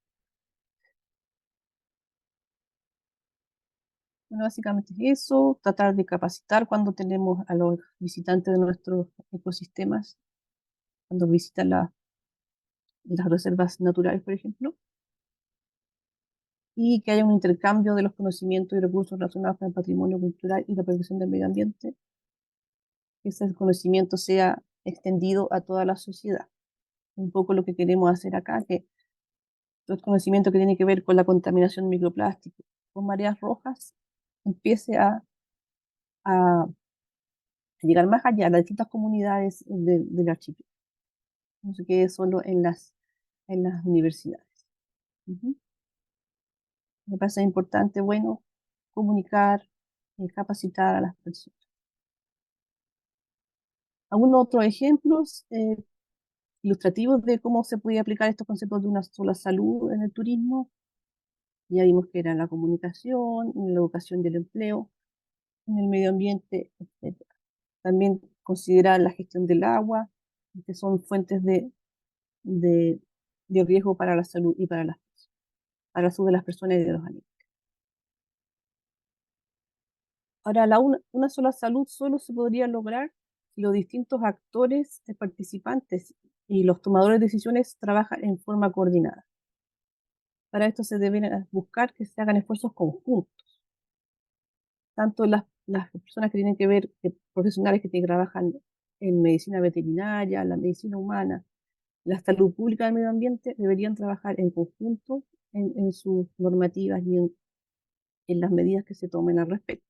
Bueno, básicamente es eso, tratar de capacitar cuando tenemos a los visitantes de nuestros ecosistemas, cuando visitan las reservas naturales, por ejemplo, y que haya un intercambio de los conocimientos y recursos relacionados con el patrimonio cultural y la protección del medio ambiente, que ese conocimiento sea extendido a toda la sociedad. Un poco lo que queremos hacer acá, que todo el conocimiento que tiene que ver con la contaminación microplástica, con mareas rojas, empiece a llegar más allá a las distintas comunidades del archipiélago. No se quede solo en las universidades. Ujú. Me parece importante, bueno, comunicar, capacitar a las personas. Algunos otros ejemplos ilustrativos de cómo se podía aplicar estos conceptos de una sola salud en el turismo. Ya vimos que era en la comunicación, en la educación y el empleo, en el medio ambiente, etc. También considerar la gestión del agua, que son fuentes de riesgo para la salud y para la salud de las personas y de los animales. Ahora, una sola salud solo se podría lograr si los distintos actores, participantes y los tomadores de decisiones trabajan en forma coordinada. Para esto se deben buscar que se hagan esfuerzos conjuntos. Tanto las personas que tienen que ver, profesionales que trabajan en medicina veterinaria, la medicina humana, la salud pública del medio ambiente, deberían trabajar en conjunto en sus normativas y en las medidas que se tomen al respecto.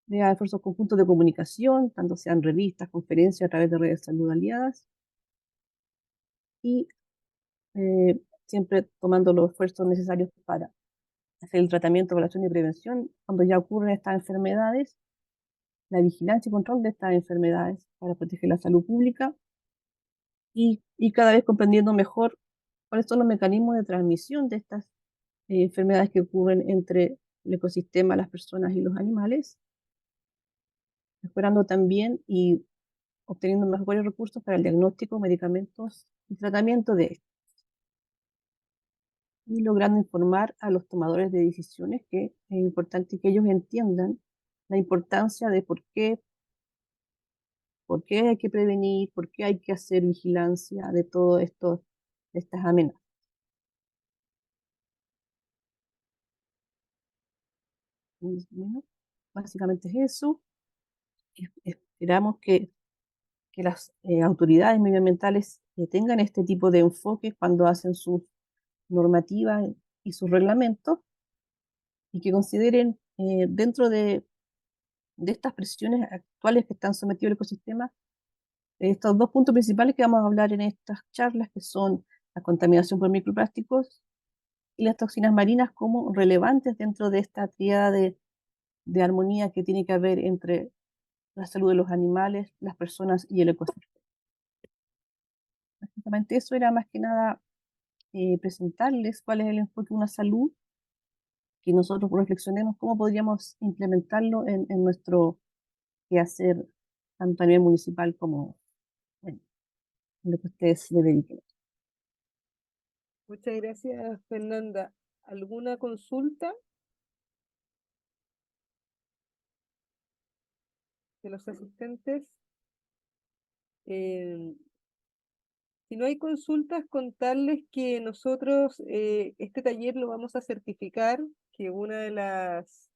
Debe haber esfuerzos conjuntos de comunicación, tanto sean revistas, conferencias a través de redes de salud aliadas, y siempre tomando los esfuerzos necesarios para hacer el tratamiento, evaluación y prevención cuando ya ocurren estas enfermedades, la vigilancia y control de estas enfermedades para proteger la salud pública y cada vez comprendiendo mejor cuáles son los mecanismos de transmisión de estas enfermedades que ocurren entre el ecosistema, las personas y los animales, mejorando también y obteniendo mejores recursos para el diagnóstico, medicamentos y tratamiento de estos. Y logrando informar a los tomadores de decisiones que es importante que ellos entiendan la importancia de por qué hay que prevenir, por qué hay que hacer vigilancia de todo esto, de estas amenazas. Bueno, básicamente es eso. Esperamos que las autoridades medioambientales tengan este tipo de enfoque cuando hacen sus normativas y sus reglamentos y que consideren dentro de estas presiones actuales que están sometidos al ecosistema, estos dos puntos principales que vamos a hablar en estas charlas, que son la contaminación por microplásticos y las toxinas marinas como relevantes dentro de esta tríada de armonía que tiene que haber entre la salud de los animales, las personas y el ecosistema. Básicamente eso era más que nada presentarles cuál es el enfoque de una salud, que nosotros reflexionemos cómo podríamos implementarlo en nuestro quehacer, tanto a nivel municipal como en lo que ustedes se dediquen. Muchas gracias, Fernanda. ¿Alguna consulta de los asistentes? Si no hay consultas, contarles que nosotros este taller lo vamos a certificar, que una de las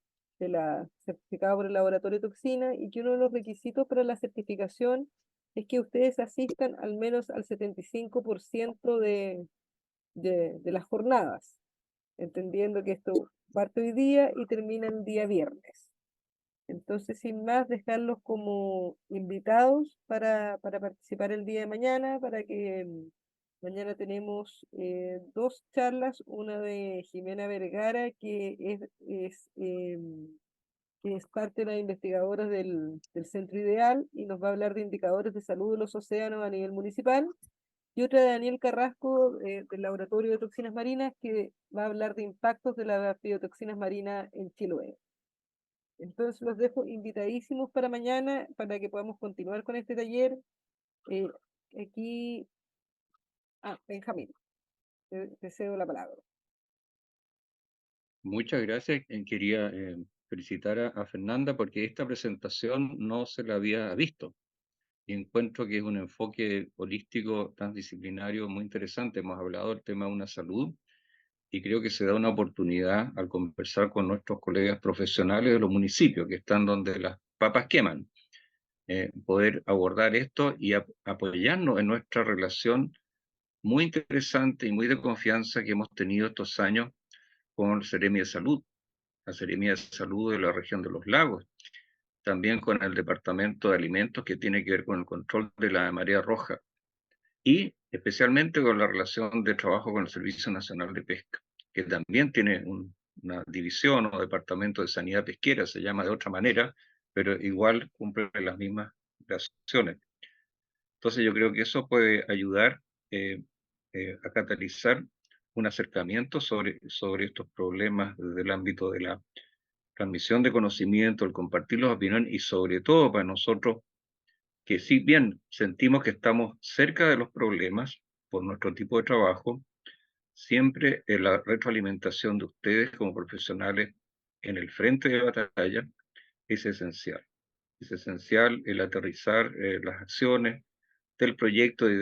certificada por el laboratorio de toxina, y que uno de los requisitos para la certificación es que ustedes asistan al menos al 75% de las jornadas, entendiendo que esto parte hoy día y termina el día viernes. Entonces, sin más, dejarlos como invitados para participar el día de mañana, para que mañana tenemos 2 charlas, una de Jimena Vergara, que es parte de las investigadoras del Centro Ideal y nos va a hablar de indicadores de salud de los océanos a nivel municipal, y otra de Daniel Carrasco del Laboratorio de Toxinas Marinas, que va a hablar de impactos de las biotoxinas marinas en Chiloé. Entonces los dejo invitadísimos para mañana para que podamos continuar con este taller. Aquí, Benjamín, te cedo la palabra. Muchas gracias. Quería felicitar a Fernanda porque esta presentación no se la había visto. Y encuentro que es un enfoque holístico transdisciplinario muy interesante. Hemos hablado del tema de una salud y creo que se da una oportunidad al conversar con nuestros colegas profesionales de los municipios que están donde las papas queman, poder abordar esto y apoyarnos en nuestra relación muy interesante y muy de confianza que hemos tenido estos años con Seremi de Salud, la Seremi de Salud de la región de los lagos, también con el Departamento de Alimentos que tiene que ver con el control de la marea roja y especialmente con la relación de trabajo con el Servicio Nacional de Pesca, que también tiene una división o departamento de sanidad pesquera, se llama de otra manera, pero igual cumple las mismas acciones. Entonces yo creo que eso puede ayudar a catalizar un acercamiento sobre estos problemas desde el ámbito de la transmisión de conocimiento, el compartir las opiniones y sobre todo para nosotros que si bien sentimos que estamos cerca de los problemas por nuestro tipo de trabajo, siempre la retroalimentación de ustedes como profesionales en el frente de batalla es esencial. Es esencial el aterrizar las acciones del proyecto y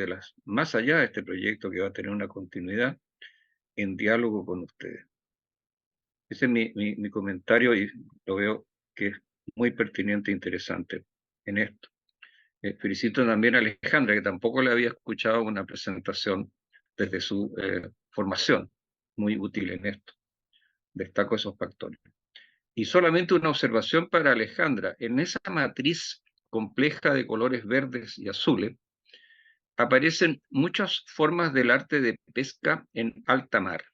más allá de este proyecto que va a tener una continuidad en diálogo con ustedes. Ese es mi comentario y lo veo que es muy pertinente e interesante en esto. Felicito también a Alejandra, que tampoco le había escuchado una presentación desde su formación, muy útil en esto. Destaco esos factores. Y solamente una observación para Alejandra. En esa matriz compleja de colores verdes y azules, aparecen muchas formas del arte de pesca en alta mar.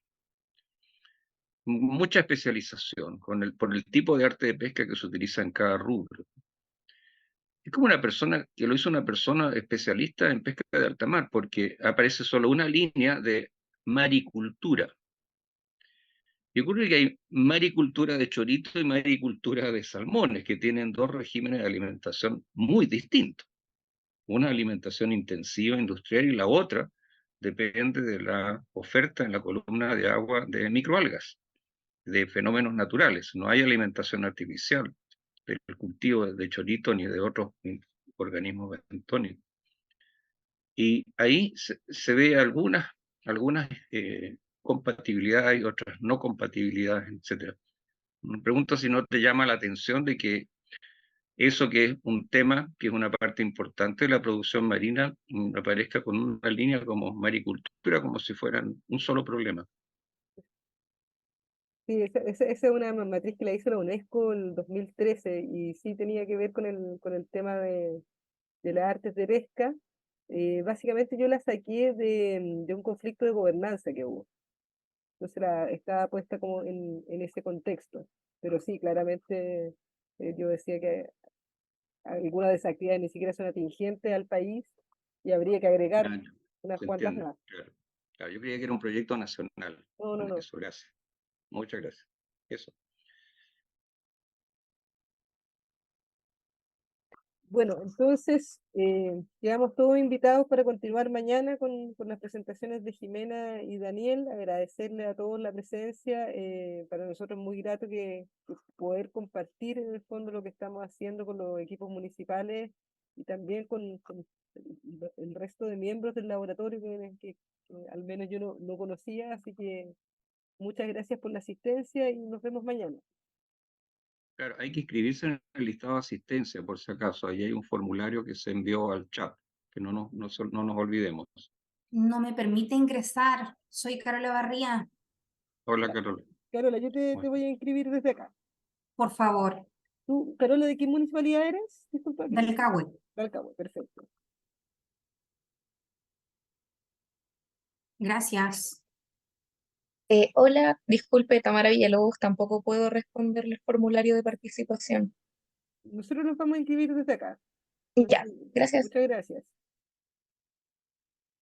Mucha especialización por el tipo de arte de pesca que se utiliza en cada rubro. Es como una persona, que lo hizo una persona especialista en pesca de alta mar, porque aparece solo una línea de maricultura. Y ocurre que hay maricultura de chorito y maricultura de salmones, que tienen 2 regímenes de alimentación muy distintos. Una alimentación intensiva, industrial, y la otra depende de la oferta en la columna de agua de microalgas, de fenómenos naturales. No hay alimentación artificial del cultivo de chorito ni de otros organismos bentónicos. Y ahí se ve algunas compatibilidades y otras no compatibilidades, etc. Me pregunto si no te llama la atención de que eso que es un tema, que es una parte importante de la producción marina, aparezca con una línea como maricultura, como si fueran un solo problema. Sí, esa es una matriz que la hizo la UNESCO en el 2013 y sí tenía que ver con el tema de las artes de pesca. Básicamente yo la saqué de un conflicto de gobernanza que hubo. Entonces estaba puesta como en ese contexto. Pero sí, claramente yo decía que algunas de esas actividades ni siquiera son atingentes al país y habría que agregar Ah, unas se cuantas entiende, más. claro. Claro, yo creía que era un proyecto nacional. No, no, no. Eso, gracias. Muchas gracias. Eso. Bueno, entonces quedamos todos invitados para continuar mañana con las presentaciones de Jimena y Daniel. Agradecerle a todos la presencia. Para nosotros es muy grato que poder compartir en el fondo lo que estamos haciendo con los equipos municipales y también con el resto de miembros del laboratorio que al menos yo no conocía. Así que muchas gracias por la asistencia y nos vemos mañana. Claro, hay que inscribirse en el listado de asistencia, por si acaso. Ahí hay un formulario que se envió al chat, que no nos olvidemos. No me permite ingresar. Soy Carola Barría. Hola, Carol. Carola, yo te voy a inscribir desde acá. Por favor. ¿Tú, Carola, de qué municipalidad eres? Disculpa. Dalcahue. Dalcahue, perfecto. Gracias. Hola, disculpe, Tamara Villalobos, tampoco puedo responderle el formulario de participación. Nosotros nos vamos a inscribir desde acá. Ya, gracias. Muchas gracias.